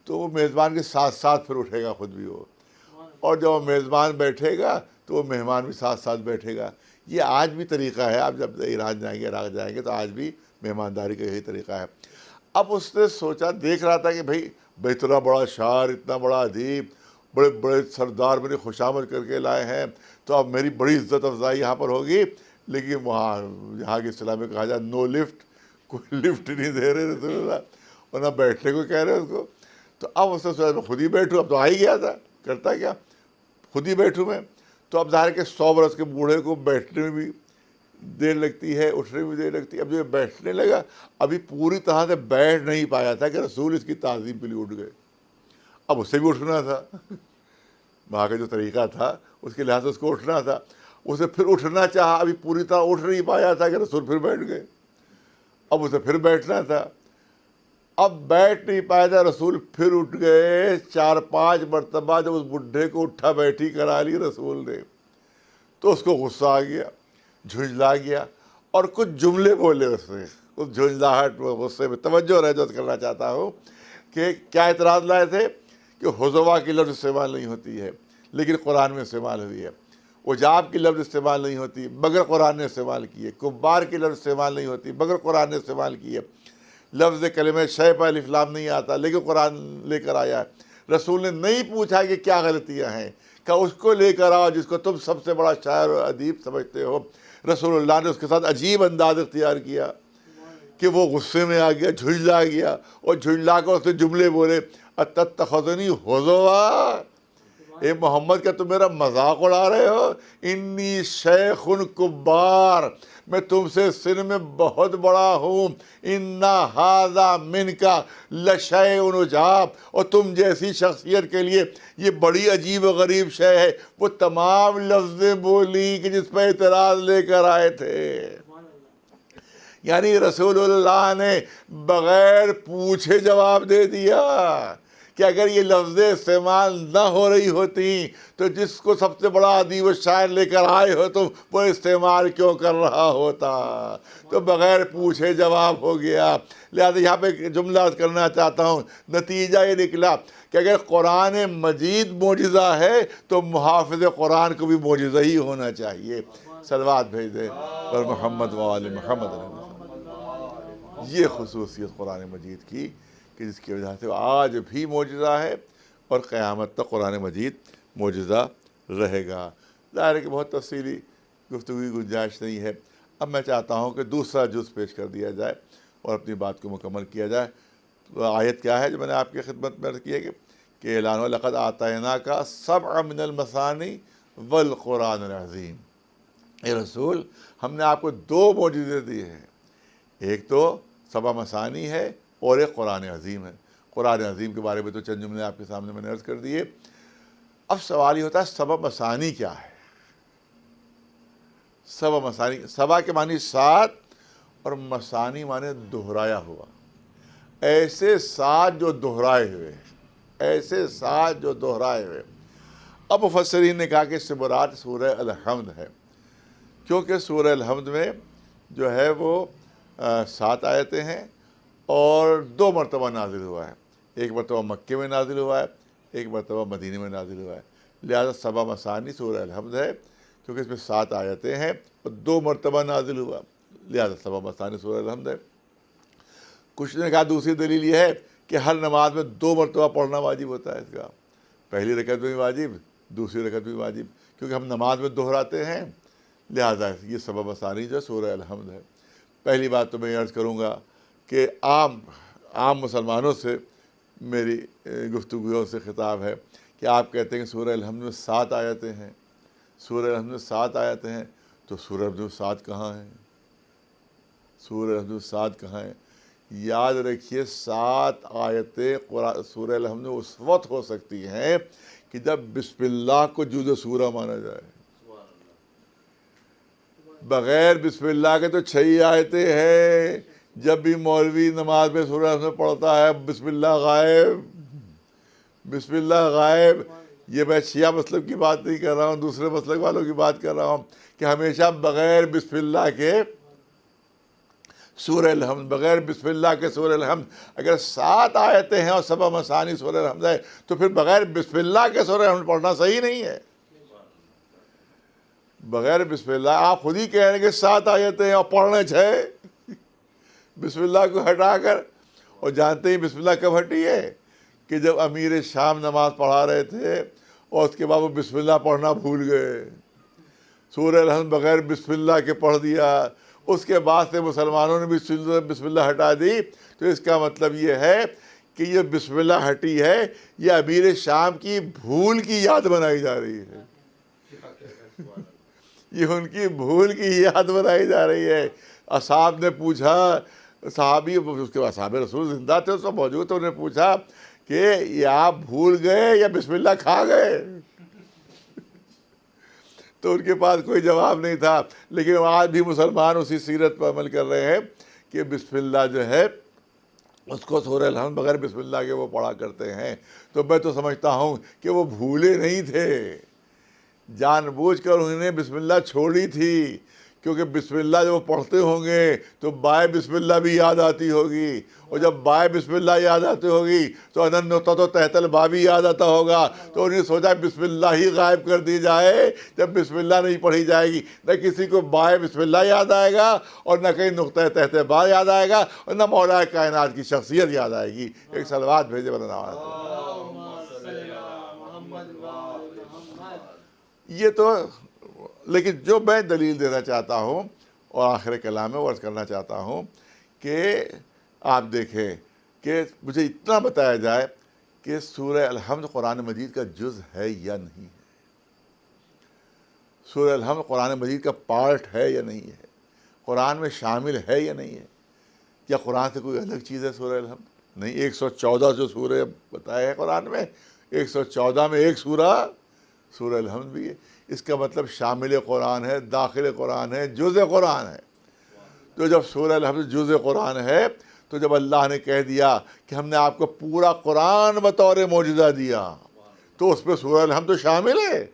تو وہ میزبان کے ساتھ ساتھ پھر اٹھے گا خود بھی وہ، اور جب وہ میزبان بیٹھے گا تو وہ مہمان بھی ساتھ ساتھ بیٹھے گا۔ یہ آج بھی طریقہ ہے، آپ جب ایران جائیں گے، عراق جائیں گے تو آج بھی مہمانداری کا یہی طریقہ ہے۔ اب اس نے سوچا، دیکھ رہا تھا کہ بھائی اتنا بڑا شاعر، اتنا بڑا ادیب، بڑے بڑے سردار میری خوشامد کر کے لائے ہیں، تو اب میری بڑی عزت افزائی یہاں پر ہوگی، لیکن وہاں یہاں کی اصطلاح میں کہا جائے نو لفٹ، کوئی لفٹ نہیں دے رہے رسول اللہ، اور نہ بیٹھنے کو کہہ رہے اس کو۔ تو اب اس نے سوچا میں خود ہی بیٹھوں، اب تو آ ہی گیا تھا، کرتا کیا، خود ہی بیٹھوں میں۔ تو اب ظاہر کہ 100 برس کے بوڑھے کو بیٹھنے میں بھی دیر لگتی ہے، اٹھنے میں بھی دیر لگتی ہے۔ اب جو بیٹھنے لگا، ابھی پوری طرح سے بیٹھ نہیں پایا تھا کہ رسول اس کی تعظیم کے لیے اٹھ گئے۔ اب اسے بھی اٹھنا تھا، وہاں کا جو طریقہ تھا اس کے لحاظ سے اس کو اٹھنا تھا، اسے پھر اٹھنا چاہا، ابھی پوری طرح اٹھ نہیں پایا تھا کہ رسول پھر بیٹھ گئے، اب اسے پھر بیٹھنا تھا۔ اب بیٹھ نہیں پایا تھا رسول، پھر اٹھ گئے 4-5 مرتبہ. جب اس بڈھے کو اٹھا بیٹھی کرا لی رسول نے تو اس کو غصہ آ گیا، جھنجلا گیا اور کچھ جملے بولے اس نے. اس جھنجلاہٹ غصے میں توجہ رجوع کرنا چاہتا ہوں کہ کیا اعتراض لائے تھے کہ حضوا کی لفظ استعمال نہیں ہوتی ہے لیکن قرآن میں استعمال ہوئی ہے، اجاب کی لفظ استعمال نہیں ہوتی مگر قرآن نے استعمال کی ہے، کبار کی لفظ استعمال نہیں ہوتی مگر قرآن نے استعمال کی ہے، لفظ کلمہ شے پر الف لام نہیں آتا لیکن قرآن لے کر آیا ہے. رسول نے نہیں پوچھا کہ کیا غلطیاں ہیں، کہ اس کو لے کر آؤ جس کو تم سب سے بڑا شاعر و ادیب سمجھتے ہو. رسول اللہ نے اس کے ساتھ عجیب انداز اختیار کیا کہ وہ غصے میں آ گیا، جھنجلا گیا اور جھنجلا کر اس نے جملے بولے، اتتخذنی حضوا، اے محمد کیا تم میرا مذاق اڑا رہے ہو؟ انی شیخ کبار، میں تم سے سن میں بہت بڑا ہوں. انا ھذا منکا لشیء عجاب، اور تم جیسی شخصیت کے لیے یہ بڑی عجیب و غریب شے ہے. وہ تمام لفظیں بولی کہ جس پہ اعتراض لے کر آئے تھے. یعنی رسول اللہ نے بغیر پوچھے جواب دے دیا کہ اگر یہ لفظیں استعمال نہ ہو رہی ہوتی تو جس کو سب سے بڑا ادیب و شاعر لے کر آئے ہو تم وہ استعمال کیوں کر رہا ہوتا. تو بغیر پوچھے جواب ہو گیا. لہذا یہاں پہ ایک جملہ کرنا چاہتا ہوں، نتیجہ یہ نکلا کہ اگر قرآن مجید معجزہ ہے تو محافظ قرآن کو بھی معجزہ ہی ہونا چاہیے. صلوات بھیج دیں اور محمد و آل محمد. یہ خصوصیت قرآن مجید کی کہ جس کی وجہ سے آج بھی معجزہ ہے اور قیامت تک قرآن مجید معجزہ رہے گا. ظاہر ہے کہ بہت تفصیلی گفتگو کی گنجائش نہیں ہے. اب میں چاہتا ہوں کہ دوسرا جز پیش کر دیا جائے اور اپنی بات کو مکمل کیا جائے. تو آیت کیا ہے جو میں نے آپ کی خدمت میں عرض کی ہے کہ اعلان وَلَقَدْ آتَيْنَاكَ سَبْعًا مِنَ الْمَثَانِي وَالْقُرْآنِ الْعَظِيمِ. اے رسول ہم نے آپ کو 2 معجزے دیے ہیں، ایک تو 7 مثانی ہے اور ایک قرآن عظیم ہے. قرآن عظیم کے بارے میں تو چند جملے آپ کے سامنے میں نے عرض کر دیے. اب سوال یہ ہوتا ہے 7 مثانی کیا ہے؟ 7 مثانی، 7 کے معنی 7 اور مثانی معنی دہرایا ہوا. ایسے 7 جو دہرائے ہوئے، ایسے 7 جو دہرائے ہوئے. اب مفسرین نے کہا کہ اس سے مراد سورہ الحمد ہے، کیونکہ سورہ الحمد میں جو ہے وہ 7 آیتیں ہیں اور 2 مرتبہ نازل ہوا ہے. ایک مرتبہ مکے میں نازل ہوا ہے، ایک مرتبہ مدینے میں نازل ہوا ہے. لہذا 7 مثانی سورہ الحمد ہے کیونکہ اس میں 7 آیتیں ہیں اور 2 مرتبہ نازل ہوا، لہذا 7 مثانی سورہ الحمد ہے. کچھ نے کہا دوسری دلیل یہ ہے کہ ہر نماز میں 2 مرتبہ پڑھنا واجب ہوتا ہے. اس کا پہلی رکعت میں بھی واجب، دوسری رکعت میں بھی واجب، کیونکہ ہم نماز میں دہراتے ہیں. لہذا یہ 7 مثانی جو سورہ الحمد ہے. پہلی بات تو میں عرض کروں گا کہ عام مسلمانوں سے میری گفتگوؤں سے خطاب ہے کہ آپ کہتے ہیں کہ سورہ الحمد میں 7 آیتیں ہیں، سورہ الحمد میں 7 آیتیں ہیں، تو سورہ الحمد میں 7 کہاں ہیں؟ سورہ الحمد میں 7 کہاں ہیں؟ یاد رکھیے 7 آیتیں سورہ الحمد میں اس وقت ہو سکتی ہیں کہ جب بسم اللہ کو جزء سورہ مانا جائے. بغیر بسم اللہ کے تو 6 آیتیں ہیں. جب بھی مولوی نماز میں سورہ الحمد پڑھتا ہے بسم اللہ غائب، بسم اللہ غائب. یہ میں شیعہ مسلک کی بات نہیں کر رہا ہوں، دوسرے مسلک والوں کی بات کر رہا ہوں کہ ہمیشہ بغیر بسم اللہ کے سورہ الحمد، بغیر بسم اللہ کے سورہ الحمد. اگر 7 آیتیں ہیں اور 7 مثانی سورہ الحمد ہے تو پھر بغیر بسم اللہ کے سورہ الحمد پڑھنا صحیح نہیں ہے. بغیر بسم اللہ آپ خود ہی کہہ رہے ہیں کہ 7 آیتیں ہیں اور پڑھنے 6 بسم اللہ کو ہٹا کر. اور جانتے ہی بسم اللہ کب ہٹی ہے کہ جب امیر شام نماز پڑھا رہے تھے اور اس کے بعد وہ بسم اللہ پڑھنا بھول گئے، سورہ الحمد بغیر بسم اللہ کے پڑھ دیا. اس کے بعد سے مسلمانوں نے بھی بسم اللہ ہٹا دی. تو اس کا مطلب یہ ہے کہ یہ بسم اللہ ہٹی ہے، یہ امیر شام کی بھول کی یاد بنائی جا رہی ہے، یہ ان کی بھول کی یاد بنائی جا رہی ہے. اصحاب نے پوچھا، صحابی اس کے بعد صحابہ رسول زندہ تھے، اس کو موجود تھے، انہوں نے پوچھا کہ یہ آپ بھول گئے یا بسم اللہ کھا گئے؟ تو ان کے پاس کوئی جواب نہیں تھا. لیکن آج بھی مسلمان اسی سیرت پر عمل کر رہے ہیں کہ بسم اللہ جو ہے اس کو سورہ الحمد بغیر بسم اللہ کے وہ پڑھا کرتے ہیں، تو میں تو سمجھتا ہوں کہ وہ بھولے نہیں تھے، جان بوجھ کر انہوں نے بسم اللہ چھوڑی تھی، کیونکہ بسم اللہ جب وہ پڑھتے ہوں گے تو بائے بسم اللہ بھی یاد آتی ہوگی، اور جب بائے بسم اللہ یاد آتی ہوگی تو انن نقطہ تو تحت الباء بھی یاد آتا ہوگا، تو انہوں نے سوچا بسم اللہ ہی غائب کر دی جائے، جب بسم اللہ نہیں پڑھی جائے گی نہ کسی کو بائے بسم اللہ یاد آئے گا، اور نہ کہیں نقطہ تحت باء یاد آئے گا، اور نہ مولا کائنات کی شخصیت یاد آئے گی۔ ایک صلوات بھیجے بنا۔ یہ تو لیکن جو میں دلیل دینا چاہتا ہوں اور آخر کلام میں عرض کرنا چاہتا ہوں کہ آپ دیکھیں کہ مجھے اتنا بتایا جائے کہ سورہ الحمد قرآن مجید کا جز ہے یا نہیں ہے، سورہ الحمد قرآن مجید کا پارٹ ہے یا نہیں ہے، قرآن میں شامل ہے یا نہیں ہے، یا قرآن سے کوئی الگ چیز ہے سورہ الحمد؟ نہیں، 114 جو سورہ بتائے ہیں قرآن میں، 114 میں ایک سورہ الحمد بھی ہے۔ اس کا مطلب شامل قرآن ہے، داخل قرآن ہے، جز قرآن ہے۔ تو جب سورہ الحمد جز قرآن ہے، تو جب اللہ نے کہہ دیا کہ ہم نے آپ کو پورا قرآن بطور معجزہ دیا، تو اس پہ سورہ الحمد تو شامل ہے۔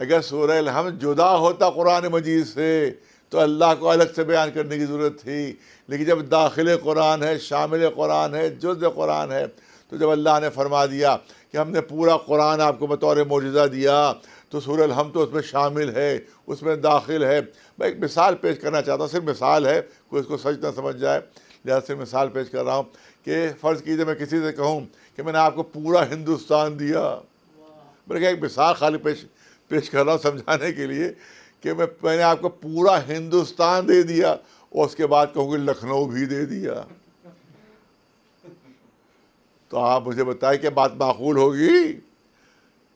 اگر سورہ الحمد جدا ہوتا قرآن مجید سے تو اللہ کو الگ سے بیان کرنے کی ضرورت تھی، لیکن جب داخل قرآن ہے، شامل قرآن ہے، جز قرآن ہے، تو جب اللہ نے فرما دیا کہ ہم نے پورا قرآن آپ کو بطور معجزہ دیا، تو سورہ الحمد تو اس میں شامل ہے، اس میں داخل ہے۔ میں ایک مثال پیش کرنا چاہتا ہوں، صرف مثال ہے، کوئی اس کو سچ نہ سمجھ جائے، لہٰذا صرف مثال پیش کر رہا ہوں کہ فرض کیجئے میں کسی سے کہوں کہ میں نے آپ کو پورا ہندوستان دیا، میں نے کہا ایک مثال خالی پیش کر رہا ہوں سمجھانے کے لیے کہ میں نے آپ کو پورا ہندوستان دے دیا، اور اس کے بعد کہوں کہ لکھنؤ بھی دے دیا، تو آپ مجھے بتائیں کہ بات معقول ہوگی؟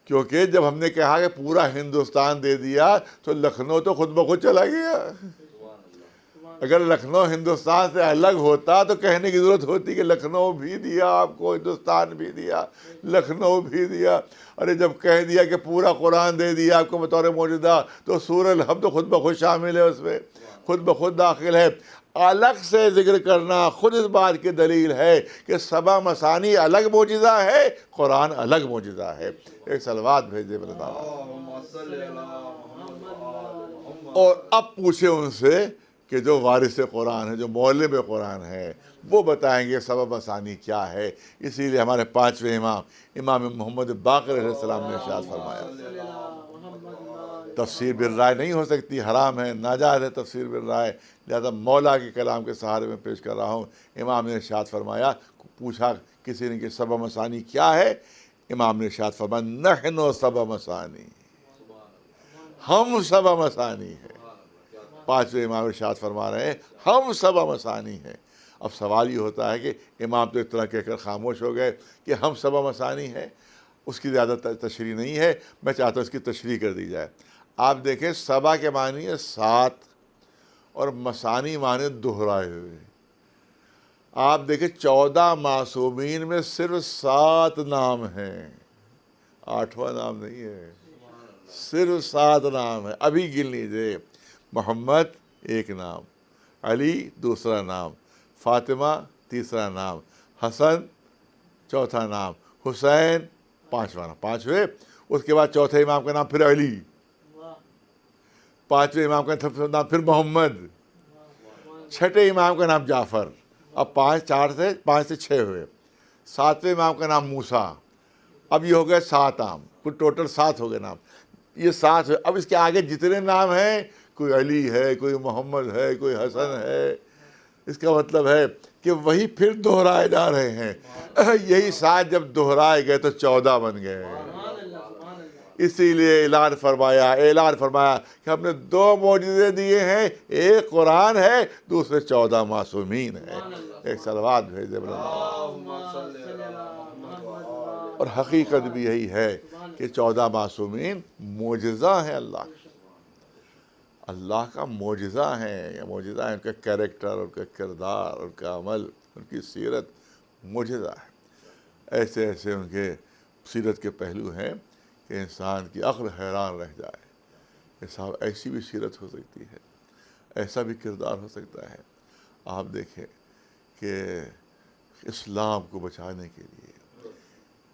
کیونکہ جب ہم نے کہا کہ پورا ہندوستان دے دیا تو لکھنؤ تو خود بخود چلا گیا۔ اگر لکھنؤ ہندوستان سے الگ ہوتا تو کہنے کی ضرورت ہوتی کہ لکھنؤ بھی دیا آپ کو، ہندوستان بھی دیا، لکھنؤ بھی دیا۔ ارے جب کہہ دیا کہ پورا قرآن دے دیا آپ کو بطور معجزہ، تو سورہ الحمد تو خود بخود شامل ہے، اس میں خود بخود داخل ہے۔ الگ سے ذکر کرنا خود اس بات کی دلیل ہے کہ سبع مثانی الگ معجزہ ہے، قرآن الگ معجزہ ہے۔ ایک صلوات بھیجے بلند اور اب پوچھیں ان سے کہ جو وارث قرآن ہے، جو معلم قرآن ہے، وہ بتائیں گے سبع مثانی کیا ہے۔ اسی لیے ہمارے پانچویں امام محمد باقر علیہ السلام نے ارشاد فرمایا تفسیر بالرائے نہیں ہو سکتی، حرام ہے، ناجائز ہے تفسیر بالرائے، لہذا مولا کے کلام کے سہارے میں پیش کر رہا ہوں۔ امام نے ارشاد فرمایا، پوچھا کسی نے کہ سبع مثانی کیا ہے، امام نے ارشاد فرمایا نحن سبع مثانی، ہم سبع مثانی ہے۔ پانچویں امام ارشاد فرما رہے ہیں ہم سبع مثانی ہیں۔ اب سوال یہ ہوتا ہے کہ امام تو اتنا کہہ کر خاموش ہو گئے کہ ہم سبع مثانی ہیں، اس کی زیادہ تشریح نہیں ہے، میں چاہتا ہوں اس کی تشریح کر دی جائے۔ آپ دیکھیں سبع کے معنی ہے 7 اور مثانی معنی دہرائے ہوئے۔ آپ دیکھیں 14 معصومین میں صرف 7 نام ہیں، 8واں نام نہیں ہے، صرف 7 نام ہے۔ ابھی گن لیجیے، محمد ایک نام، علی دوسرا نام، فاطمہ تیسرا نام، حسن چوتھا نام، حسین پانچواں نام، 5 ہوئے۔ اس کے بعد چوتھے امام کا نام پھر علی، 5ویں امام کا نام پھر محمد، 6ٹھے امام کا نام جعفر۔ اب 5 سے 6 ہوئے۔ 7ویں امام کا نام موسیٰ۔ اب یہ ہو گئے 7 نام، کل ٹوٹل 7 ہو گئے نام، یہ 7 ہوئے۔ اب اس کے آگے جتنے نام ہیں، کوئی علی ہے، کوئی محمد ہے، کوئی حسن ہے، اس کا مطلب ہے کہ وہی پھر دہرائے جا رہے ہیں۔ یہی 7 جب دہرائے گئے تو 14 بن گئے۔ اسی لیے اعلان فرمایا کہ ہم نے 2 معجزے دیے ہیں، ایک قرآن ہے، دوسرے 14 معصومین ہیں۔ ایک صلوات بھیجے اور حقیقت بھی یہی ہے کہ 14 معصومین معجزہ ہیں، اللہ کا معجزہ ہیں، یہ معجزہ ہے، ان کا کیریکٹر، ان کا کردار، ان کا عمل، ان کی سیرت معجزہ ہے۔ ایسے ایسے ان کے سیرت کے پہلو ہیں کہ انسان کی عقل حیران رہ جائے کہ صاحب ایسی بھی سیرت ہو سکتی ہے، ایسا بھی کردار ہو سکتا ہے۔ آپ دیکھیں کہ اسلام کو بچانے کے لیے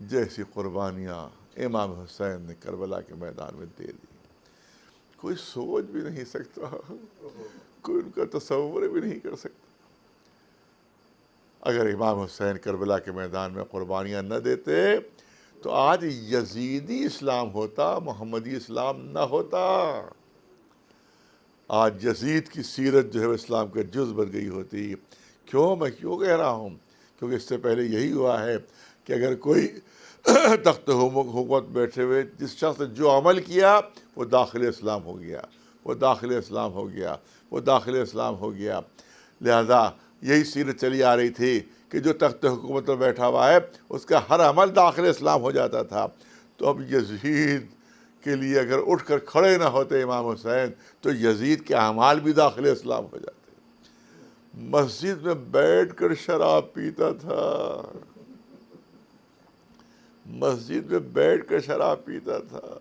جیسی قربانیاں امام حسین نے کربلا کے میدان میں دے دی، کوئی سوچ بھی نہیں سکتا، کوئی ان کا تصور بھی نہیں کر سکتا۔ اگر امام حسین کربلا کے میدان میں قربانیاں نہ دیتے تو آج یزیدی اسلام ہوتا، محمدی اسلام نہ ہوتا۔ آج یزید کی سیرت جو ہے وہ اسلام کا جز بن گئی ہوتی۔ میں کیوں کہہ رہا ہوں؟ کیونکہ اس سے پہلے یہی ہوا ہے کہ اگر کوئی تخت حکومت بیٹھے ہوئے جس شخص نے جو عمل کیا وہ داخل اسلام ہو گیا، وہ داخل اسلام ہو گیا، وہ داخل اسلام ہو گیا۔ لہذا یہی سیرت چلی آ رہی تھی کہ جو تخت حکومت پر بیٹھا ہوا ہے اس کا ہر عمل داخل اسلام ہو جاتا تھا۔ تو اب یزید کے لیے اگر اٹھ کر کھڑے نہ ہوتے امام حسین تو یزید کے اعمال بھی داخل اسلام ہو جاتے۔ مسجد میں بیٹھ کر شراب پیتا تھا، مسجد میں بیٹھ کر شراب پیتا تھا،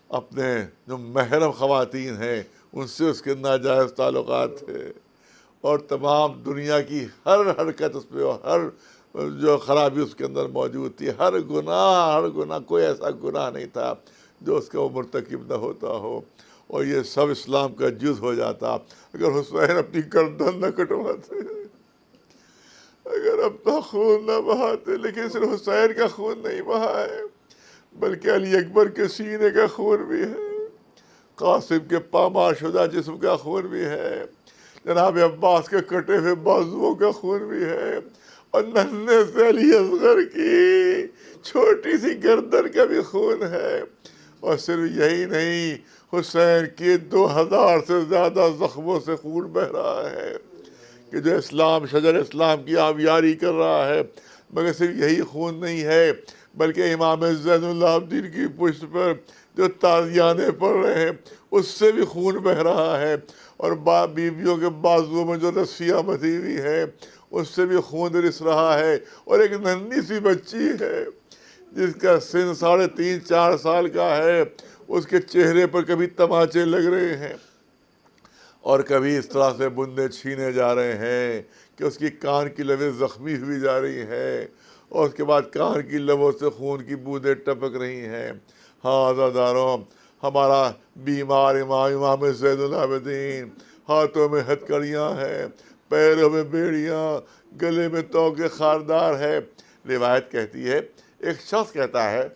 اپنے جو محرم خواتین ہیں ان سے اس کے ناجائز تعلقات تھے، اور تمام دنیا کی ہر حرکت اس پہ، ہر جو خرابی اس کے اندر موجود تھی، ہر گناہ کوئی ایسا گناہ نہیں تھا جو اس کا وہ مرتکب نہ ہوتا ہو، اور یہ سب اسلام کا جز ہو جاتا اگر حسین اپنی گردن نہ کٹواتے، اگر اپنا خون نہ بہاتے۔ لیکن صرف حسین کا خون نہیں بہا ہے بلکہ علی اکبر کے سینے کا خون بھی ہے، قاسم کے پامال شدہ جسم کا خون بھی ہے، جناب عباس کے کٹے ہوئے بازوؤں کا خون بھی ہے، اور ننھے سے علی اصغر کی چھوٹی سی گردن کا بھی خون ہے۔ اور صرف یہی نہیں، حسین کے 2000 سے زیادہ زخموں سے خون بہ رہا ہے کہ جو اسلام، شجر اسلام کی آبیاری کر رہا ہے۔ مگر صرف یہی خون نہیں ہے بلکہ امام زین العابدین کی پشت پر جو تازیانے پڑ رہے ہیں اس سے بھی خون بہ رہا ہے، اور بیویوں کے بازوؤں میں جو رسیاں بندھی ہوئی ہیں اس سے بھی خون رس رہا ہے، اور ایک ننھی سی بچی ہے جس کا سن 3.5-4 سال کا ہے، اس کے چہرے پر کبھی تماچے لگ رہے ہیں اور کبھی اس طرح سے بندے چھینے جا رہے ہیں کہ اس کی کان کی لبیں زخمی ہوئی جا رہی ہیں، اور اس کے بعد کان کی لبوں سے خون کی بوندیں ٹپک رہی ہیں۔ ہاں عزاداروں، ہمارا بیمار امام زین العابدین، ہاتھوں میں ہتکڑیاں ہیں، پیروں میں بیڑیاں، گلے میں توقے خاردار ہے۔ روایت کہتی ہے، ایک شخص کہتا ہے،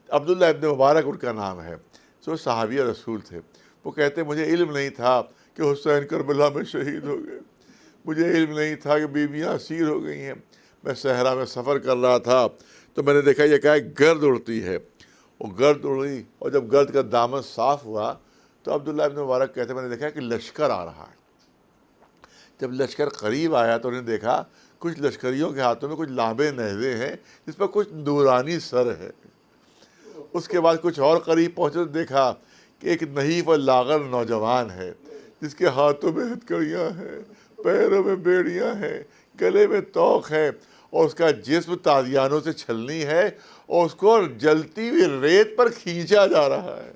عبداللہ ابن مبارک ان کا نام ہے، جو صحابی رسول تھے، وہ کہتے مجھے علم نہیں تھا کہ حسین کربلا میں شہید ہو گئے، مجھے علم نہیں تھا کہ بیویاں اسیر ہو گئی ہیں۔ میں صحرا میں سفر کر رہا تھا تو میں نے دیکھا یہ کیا گرد اڑتی ہے، وہ گرد اڑی، اور جب گرد کا دامن صاف ہوا تو عبداللہ ابن مبارک کہتے میں نے دیکھا کہ لشکر آ رہا ہے۔ جب لشکر قریب آیا تو انہوں نے دیکھا کچھ لشکریوں کے ہاتھوں میں کچھ لامبے نیزے ہیں جس پر کچھ نورانی سر ہے۔ اس کے بعد کچھ اور قریب پہنچے تو دیکھا کہ ایک نحیف اور لاغر نوجوان ہے جس کے ہاتھوں میں ہتکڑیاں ہیں، پیروں میں بیڑیاں ہیں، گلے میں توق ہے، اور اس کا جسم تازیانوں سے چھلنی ہے، اور اس کو جلتی ہوئی ریت پر کھینچا جا رہا ہے،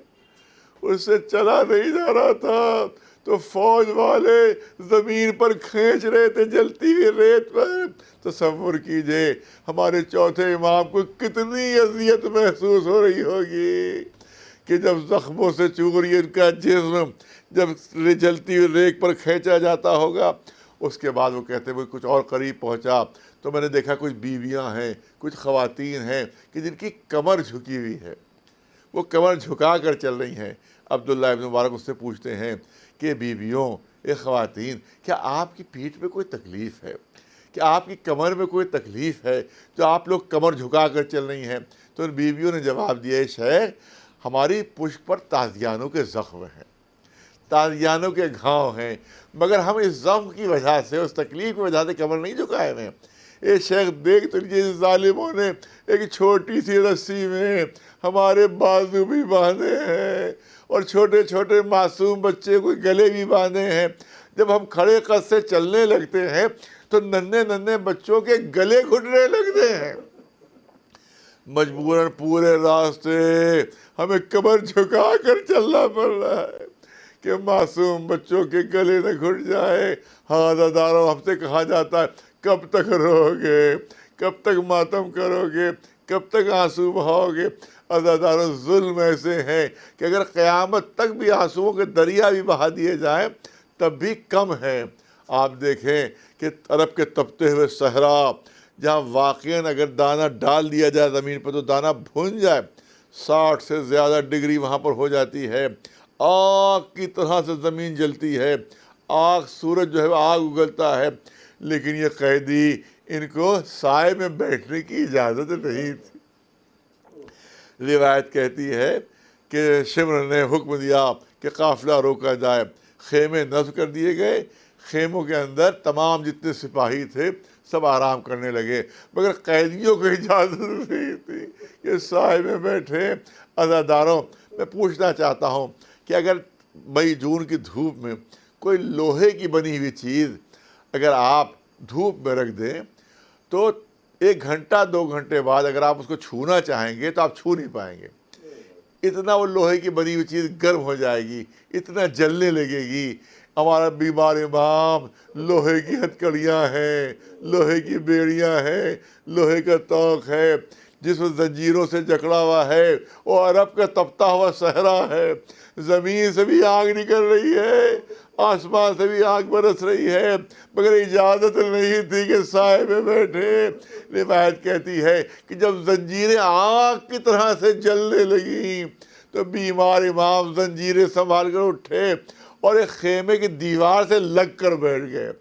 اس سے چلا نہیں جا رہا تھا تو فوج والے زمین پر کھینچ رہے تھے جلتی ہوئی ریت پر۔ تصور کیجئے ہمارے چوتھے امام کو کتنی اذیت محسوس ہو رہی ہوگی کہ جب زخموں سے چوری ان کا جسم جب جلتی ہوئی ریت پر کھینچا جاتا ہوگا۔ اس کے بعد وہ کہتے ہیں کچھ اور قریب پہنچا تو میں نے دیکھا کچھ بیویاں ہیں، کچھ خواتین ہیں کہ جن کی کمر جھکی ہوئی ہے، وہ کمر جھکا کر چل رہی ہیں۔ عبداللہ ابن مبارک اس سے پوچھتے ہیں کہ بیویوں، اے خواتین، کیا آپ کی پیٹھ میں کوئی تکلیف ہے؟ کیا آپ کی کمر میں کوئی تکلیف ہے جو آپ لوگ کمر جھکا کر چل رہی ہیں؟ تو ان بیویوں نے جواب دیا، شہر ہماری پشت پر تازیانوں کے زخم ہیں، تازیانوں کے گھاؤ ہیں، مگر ہم اس زخم کی وجہ سے، اس تکلیف کی وجہ سے کمر نہیں جھکائے ہوئے ہیں۔ اے شیخ دیکھ تو لیجیے، ظالموں نے ایک چھوٹی سی رسی میں ہمارے بازو بھی باندھے ہیں، اور چھوٹے چھوٹے معصوم بچے کو گلے بھی باندھے ہیں۔ جب ہم کھڑے قد سے چلنے لگتے ہیں تو ننھے بچوں کے گلے گھٹنے لگتے ہیں۔ مجبوراً پورے راستے ہمیں کمر جھکا کر چلنا پڑ رہا ہے کہ معصوم بچوں کے گلے نہ گھٹ جائے۔ ہاں عزاداروں، ہم سے کہا جاتا ہے کب تک رو گے، کب تک ماتم کرو گے، کب تک آنسو بہاؤ گے؟ عزاداروں ظلم ایسے ہیں کہ اگر قیامت تک بھی آنسوؤں کے دریا بھی بہا دیے جائیں تب بھی کم ہے۔ آپ دیکھیں کہ عرب کے تپتے ہوئے صحرا جہاں واقعاً اگر دانہ ڈال دیا جائے زمین پر تو دانہ بھون جائے، 60 سے زیادہ ڈگری وہاں پر ہو جاتی ہے، آگ کی طرح سے زمین جلتی ہے، آگ، سورج جو ہے آگ اگلتا ہے، لیکن یہ قیدی ان کو سائے میں بیٹھنے کی اجازت نہیں تھی۔ روایت کہتی ہے کہ شمر نے حکم دیا کہ قافلہ روکا جائے، خیمے نصب کر دیے گئے، خیموں کے اندر تمام جتنے سپاہی تھے سب آرام کرنے لگے، مگر قیدیوں کو اجازت نہیں تھی کہ سائے میں بیٹھے۔ عزاداروں، میں پوچھنا چاہتا ہوں کہ اگر مئی جون کی دھوپ میں کوئی لوہے کی بنی ہوئی چیز اگر آپ دھوپ میں رکھ دیں تو 1 گھنٹہ 2 گھنٹے بعد اگر آپ اس کو چھونا چاہیں گے تو آپ چھو نہیں پائیں گے، اتنا وہ لوہے کی بنی ہوئی چیز گرم ہو جائے گی، اتنا جلنے لگے گی۔ ہمارا بیمار امام لوہے کی ہتھکڑیاں ہیں، لوہے کی بیڑیاں ہیں، لوہے کا طوق ہے، جس میں زنجیروں سے جکڑا ہوا ہے، وہ عرب کا تپتا ہوا صحرا ہے، زمین سے بھی آگ نکل رہی ہے، آسمان سے بھی آگ برس رہی ہے، مگر اجازت نہیں تھی کہ سائے میں بیٹھے۔ روایت کہتی ہے کہ جب زنجیریں آگ کی طرح سے جلنے لگیں تو بیمار امام زنجیریں سنبھال کر اٹھے اور ایک خیمے کی دیوار سے لگ کر بیٹھ گئے،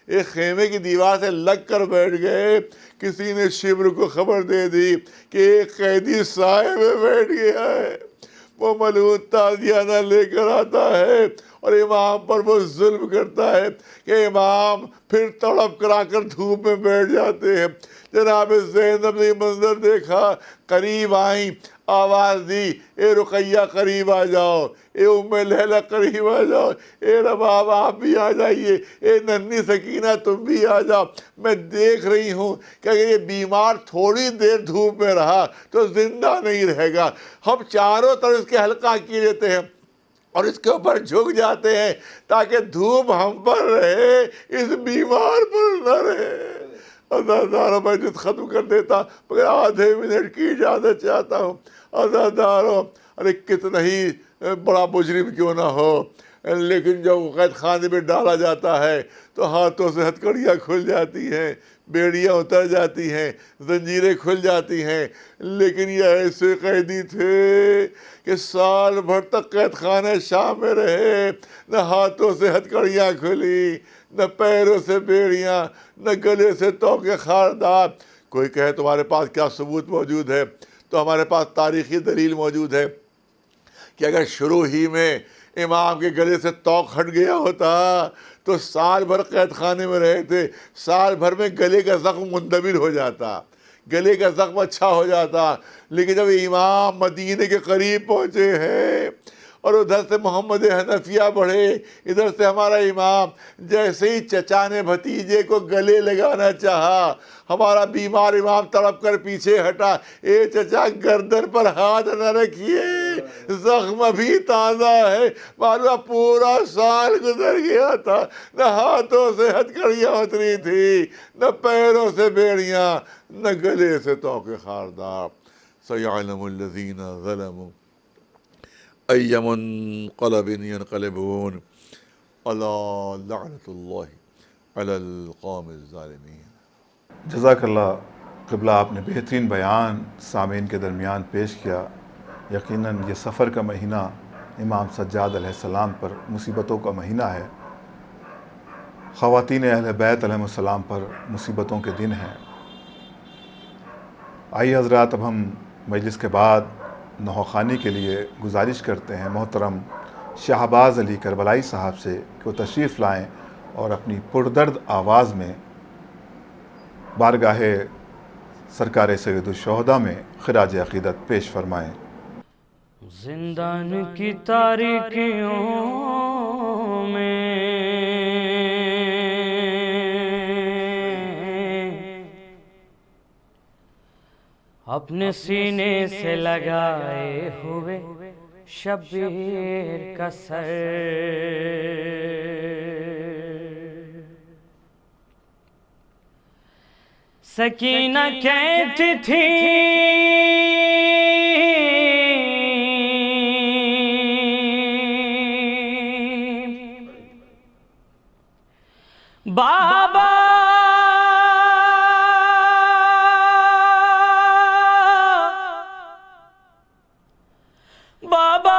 ایک خیمے کی دیوار سے لگ کر بیٹھ گئے۔ کسی نے شبر کو خبر دے دی کہ ایک قیدی سائے میں بیٹھ گیا ہے، وہ ملعون تازیانہ لے کر آتا ہے اور امام پر وہ ظلم کرتا ہے کہ امام پھر تڑپ کرا کر دھوپ میں بیٹھ جاتے ہیں۔ جناب زینب نے یہ منظر دیکھا، قریب آئیں، آواز دی، اے رقیہ قریب آ جاؤ، اے ام لیلہ قریب آ جاؤ، اے رباب آپ بھی آ جائیے، اے ننھی سکینہ تم بھی آ جاؤ۔ میں دیکھ رہی ہوں کہ اگر یہ بیمار تھوڑی دیر دھوپ میں رہا تو زندہ نہیں رہے گا۔ ہم چاروں طرف اس کے حلقہ کیے دیتے ہیں اور اس کے اوپر جھک جاتے ہیں تاکہ دھوپ ہم پر رہے، اس بیمار پر نہ رہے۔ عزاداروں، میں جس ختم کر دیتا مگر آدھے منٹ کی اجازت چاہتا ہوں۔ عزاداروں، ارے کتنا ہی بڑا مجرم کیوں نہ ہو، لیکن جب قید خانے میں ڈالا جاتا ہے تو ہاتھوں سے ہتھکڑیاں کھل جاتی ہیں، بیڑیاں اتر جاتی ہیں، زنجیریں کھل جاتی ہیں، لیکن یہ ایسے قیدی تھے کہ سال بھر تک قید خانہ شام میں رہے، نہ ہاتھوں سے ہتھکڑیاں کھلی، نہ پیروں سے بیڑیاں، نہ گلے سے توقے خاردار۔ کوئی کہے تمہارے پاس کیا ثبوت موجود ہے؟ تو ہمارے پاس تاریخی دلیل موجود ہے کہ اگر شروع ہی میں امام کے گلے سے توق ہٹ گیا ہوتا تو سال بھر قید خانے میں رہے تھے، سال بھر میں گلے کا زخم مندمل ہو جاتا، گلے کا زخم اچھا ہو جاتا۔ لیکن جب امام مدینے کے قریب پہنچے ہیں اور ادھر سے محمد حنفیہ بڑھے، ادھر سے ہمارا امام، جیسے ہی چچا نے بھتیجے کو گلے لگانا چاہا، ہمارا بیمار امام تڑپ کر پیچھے ہٹا، اے چچا گردن پر ہاتھ نہ رکھیے، زخم ابھی تازہ ہے، معلوم پورا سال گزر گیا تھا، نہ ہاتھوں سے ہتھکڑیاں اتری تھی، نہ پیروں سے بیڑیاں، نہ گلے سے توقے خاردار۔ سَيَعْلَمُ الَّذِينَ ظَلَمُوا أَيَّ مُنقَلَبٍ يَنقَلِبُونَ أَلَا لَعْنَةُ اللَّهِ عَلَى الْقَوْمِ الظَّالِمِينَ۔ جزاک اللہ قبلہ، آپ نے بہترین بیان سامعین کے درمیان پیش کیا۔ یقیناً یہ سفر کا مہینہ امام سجاد علیہ السلام پر مصیبتوں کا مہینہ ہے، خواتین اہل بیت علیہ السلام پر مصیبتوں کے دن ہیں۔ آئیے حضرات، اب ہم مجلس کے بعد نوحہ کے لیے گزارش کرتے ہیں محترم شہباز علی کربلائی صاحب سے کہ وہ تشریف لائیں اور اپنی پردرد آواز میں بارگاہ سرکار سید الشہداء میں خراج عقیدت پیش فرمائیں۔ زندان کی تاریکیوں میں اپنے سینے سے لگائے ہوئے شبیر کا سر، سکینہ کہتی تھی بابا بابا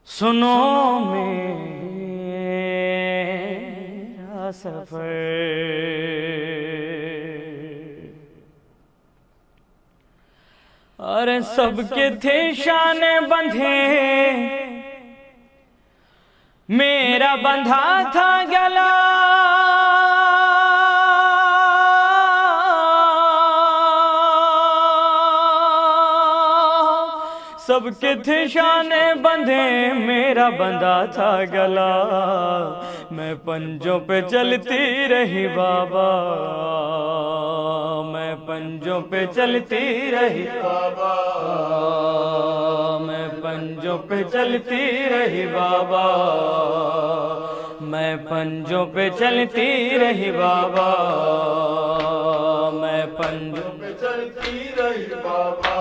سنو میرا سفر، اور سب کے تھے شانے بندھے، میرا بندھا تھا گلا، سب کے تھے شانے بندھے، میرا بندھا تھا گلا، میں پنجوں پہ چلتی رہی بابا، میں پنجوں پہ چلتی رہی بابا، میں پنجوں پہ چلتی رہی بابا، میں پنجوں پہ چلتی رہی بابا، میں پنجوں پہ چلتی رہی بابا۔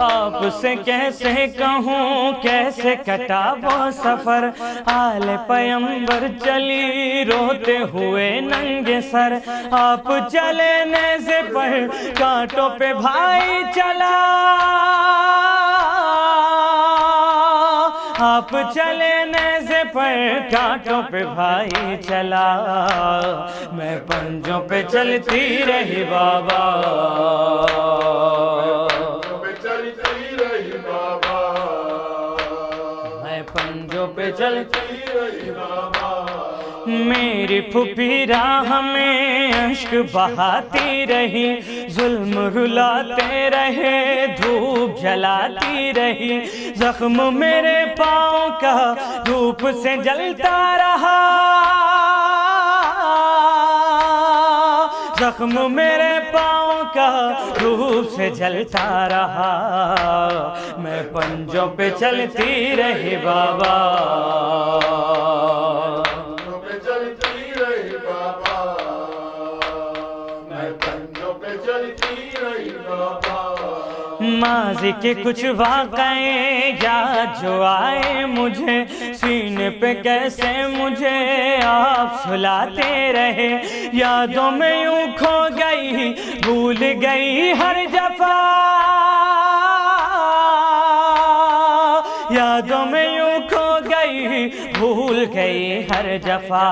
آپ سے کیسے کہوں کیسے کٹا وہ سفر، آل پیمبر چلی روتے ہوئے ننگے سر، آپ چلے نیزے پر کانٹوں پہ بھائی چلا، آپ چلے نیزے پر کانٹوں پہ بھائی چلا، میں پنجوں پہ چلتی رہی بابا، پنجوں پہ چلتی رہی بابا۔ میری پھوپھی راہ میں اشک بہاتی رہی، ظلم رلاتے رہے، دھوپ جلاتی رہی، زخم میرے پاؤں کا دھوپ سے جلتا رہا، زخم میرے پاؤں کا دھوپ سے جلتا رہا، میں پنجوں پہ چلتی رہی بابا، پنجوں پہ چلتی رہی بابا، میں پنجوں پہ چلتی رہی بابا۔ ماضی کے کچھ واقعے یاد جو آئے مجھے، سینے پہ کیسے مجھے آپ سلاتے رہے، یادوں میں یوں کھو گئی بھول گئی ہر جفا، یادوں میں یوں کھو گئی بھول گئی ہر جفا،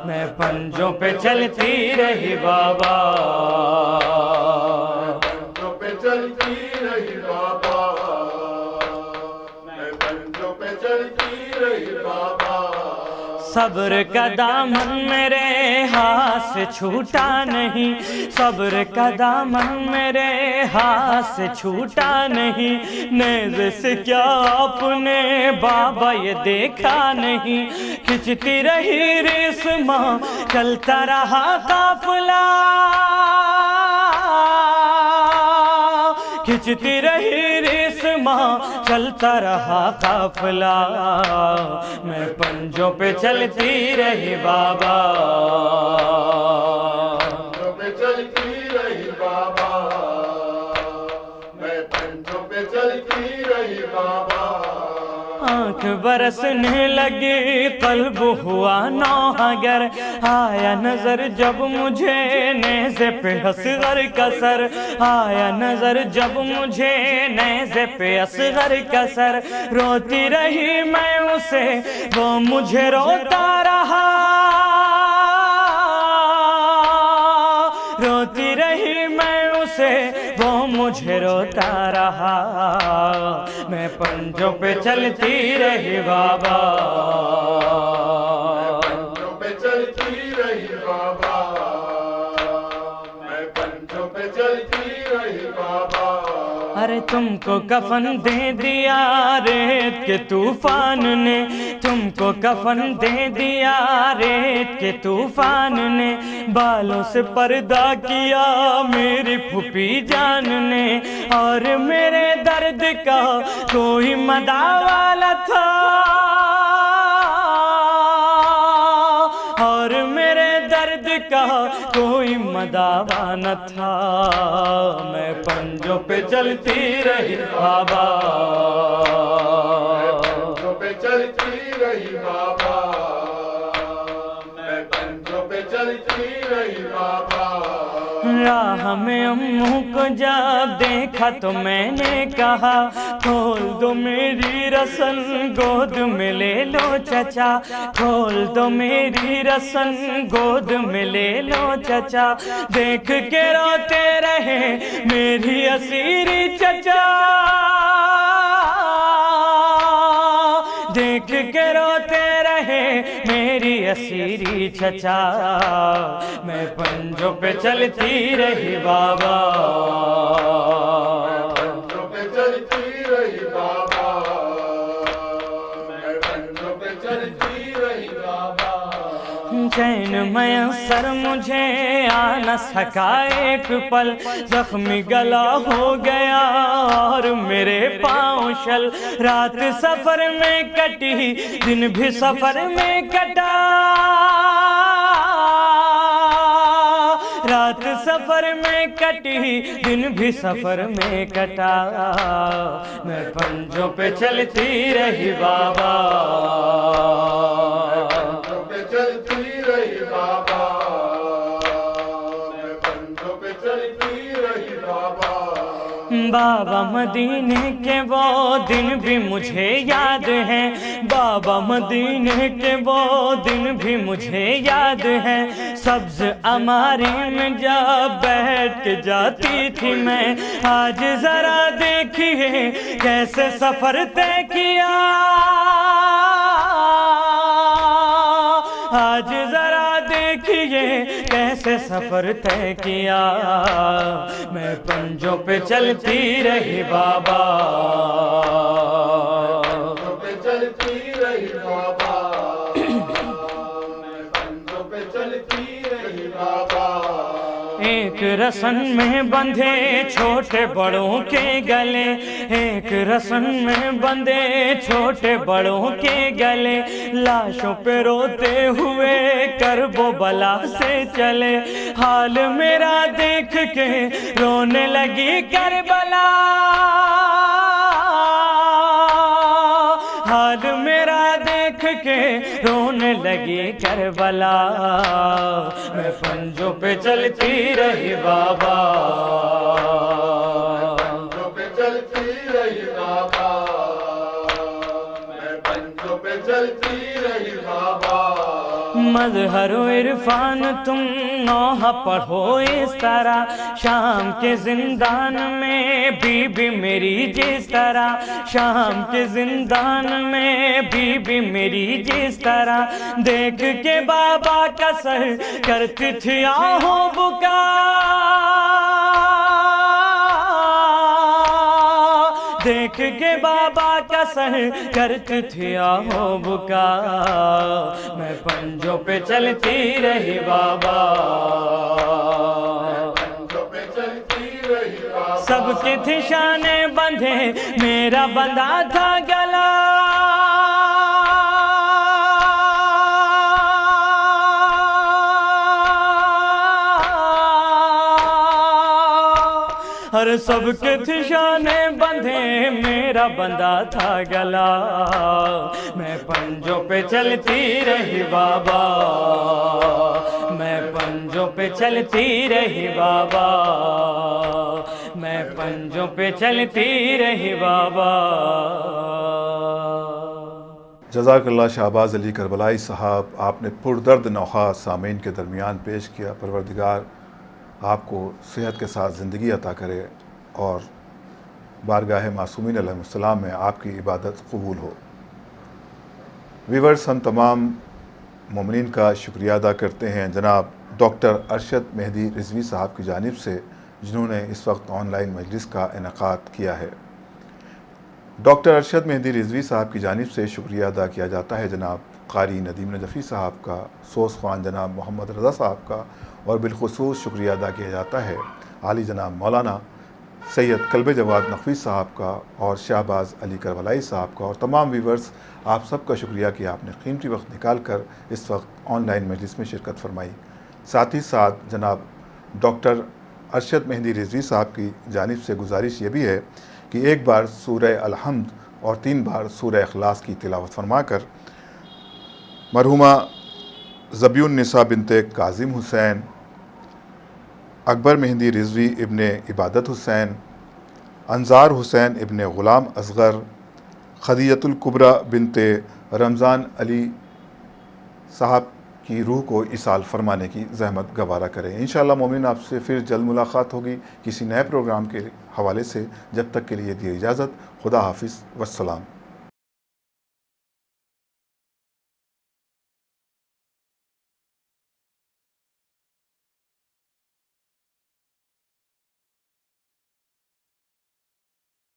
میں پنجوں پہ چلتی رہی بابا، پنجوں پہ چلتی رہی بابا، میں پنجوں پہ چلتی رہی بابا۔ صبر کا دامن میرے ہاتھ سے چھوٹا نہیں، صبر کا دامن میرے ہاتھ سے چھوٹا نہیں، نیزے سے کیا آپ نے بابا یہ دیکھا نہیں، کھچتی رہی ریسماں چلتا رہا قافلہ، کھچتی رہی ریسماں چلتا رہا قافلہ، میں پنجوں پہ چلتی رہی بابا، پنجوں پہ چلتی رہی بابا، میں پنجوں پہ چلتی رہی بابا۔ آنکھ برسنے لگی قلب ہوا نوحگر، آیا نظر جب مجھے نیزے پہ اصغر کا سر، آیا نظر جب مجھے نیزے پہ اصغر کا سر، روتی رہی میں اسے وہ مجھے روتا رہا، روتی رہی میں اسے وہ مجھے روتا رہا، میں پنجوں پہ چلتی رہی بابا، پنجوں پہ چلتی رہی بابا، میں پنجوں پہ چلتی رہی بابا۔ ارے تم کو کفن دے دیا ریت کے طوفان نے، تم کو کفن دے دیا ریت کے طوفان نے، بالوں سے پردہ کیا میری پھوپھی جان نے، اور میرے درد کا کوئی مداوا نہ تھا، اور میرے درد کا کوئی مداوا نہ تھا، میں پنجوں پہ چلتی رہی بابا، پنجوں پہ چلتی رہی بابا، میں پنجوں پہ چلتی رہی بابا۔ راہ میں اموں کو جب دیکھا تو میں نے کہا کھول دو میری رسن گود میں لے لو چچا، کھول دو میری رسن گود میں لے لو چچا، دیکھ کے روتے رہے میری اسیری چچا، دیکھ کے روتے رہے میری اسیری چچا، میں پنجوں پہ چلتی رہی بابا، پنجوں پہ چلتی رہی بابا، میں پنجوں پہ چلتی رہی بابا۔ چین میسر مجھے آ نہ سکا ایک پل، زخمی گلا ہو گیا اور میرے پاؤں شل، رات سفر میں کٹی دن بھی سفر میں کٹا، رات سفر میں کٹی دن بھی سفر میں کٹا، میں پنجوں پہ چلتی رہی بابا، پنجوں پہ چلتی رہی بابا، میں پنجوں پہ چلتی رہی بابا۔ بابا مدینے کے وہ دن بھی مجھے یاد ہیں، بابا مدینے کے وہ دن بھی مجھے یاد ہیں، سبز اماری میں جب بیٹھ کے جاتی تھی میں، آج ذرا دیکھیے کیسے سفر طے کیا، آج ذرا دیکھیے کیسے سفر طے کیا، میں پنجوں پہ چلتی رہی بابا، پنجوں پہ چلتی رہی بابا، میں پنجوں پہ چلتی رہی بابا۔ ایک رسن میں بندھے چھوٹے بڑوں کے گلے، ایک رسن میں بندھے چھوٹے بڑوں کے گلے، لاشوں پہ روتے ہوئے کرب و بلا سے چلے، حال میرا دیکھ کے رونے لگی کربلا، حال میرا دیکھ کے رونے لگی کربلا، میں پنجوں پہ چلتی رہی بابا، پنجوں پہ چلتی رہی بابا، میں پنجوں پہ چلتی رہی بابا۔ مظہر و عرفان تم نوحہ پڑھو اس طرح، شام کے زندان میں بی بی میری جس طرح، شام کے زندان میں بی بی میری جس طرح، دیکھ کے بابا کا سر کرتی تھی آہوں بکا، دیکھ کے بابا کا سر کرتی تھی آہو بکا، میں پنجوں پہ چلتی رہی بابا، پنجوں پہ چلتی رہی بابا۔ سب کی تھی شانیں بندھے میرا بندھا تھا گلا، ہر سب کے تھی شانیں بندھے میرا بندھا تھا گلا، میں پنجوں پہ چلتی رہی بابا، میں پنجوں پہ چلتی رہی بابا، میں پنجوں پہ چلتی رہی بابا۔ جزاک اللہ شہباز علی کربلائی صاحب، آپ نے پردرد نوحہ سامعین کے درمیان پیش کیا۔ پروردگار آپ کو صحت کے ساتھ زندگی عطا کرے اور بارگاہ معصومین علیہ السلام میں آپ کی عبادت قبول ہو۔ ویورز، ہم تمام مومنین کا شکریہ ادا کرتے ہیں۔ جناب ڈاکٹر ارشد مہدی رضوی صاحب کی جانب سے جنہوں نے اس وقت آن لائن مجلس کا انعقاد کیا ہے۔ ڈاکٹر ارشد مہدی رضوی صاحب کی جانب سے شکریہ ادا کیا جاتا ہے جناب قاری ندیم نجفی صاحب کا، سوس خوان جناب محمد رضا صاحب کا، اور بالخصوص شکریہ ادا کیا جاتا ہے عالی جناب مولانا سید کلب جواد نقوی صاحب کا اور شہباز علی کربلائی صاحب کا، اور تمام ویورز آپ سب کا شکریہ کہ آپ نے قیمتی وقت نکال کر اس وقت آن لائن مجلس میں شرکت فرمائی۔ ساتھ ہی ساتھ جناب ڈاکٹر ارشد مہدی رضوی صاحب کی جانب سے گزارش یہ بھی ہے کہ ایک بار سورہ الحمد اور 3 بار سورہ اخلاص کی تلاوت فرما کر مرحومہ ذبی النساء بنت کاظم حسین، اکبر مہدی رضوی ابن عبادت حسین، انظار حسین ابن غلام اصغر، خدیجۃ الکبریٰ بنت رمضان علی صاحب کی روح کو ایصال فرمانے کی زحمت گوارا کریں۔ انشاءاللہ مومن آپ سے پھر جلد ملاقات ہوگی کسی نئے پروگرام کے حوالے سے۔ جب تک کے لیے دی اجازت، خدا حافظ والسلام۔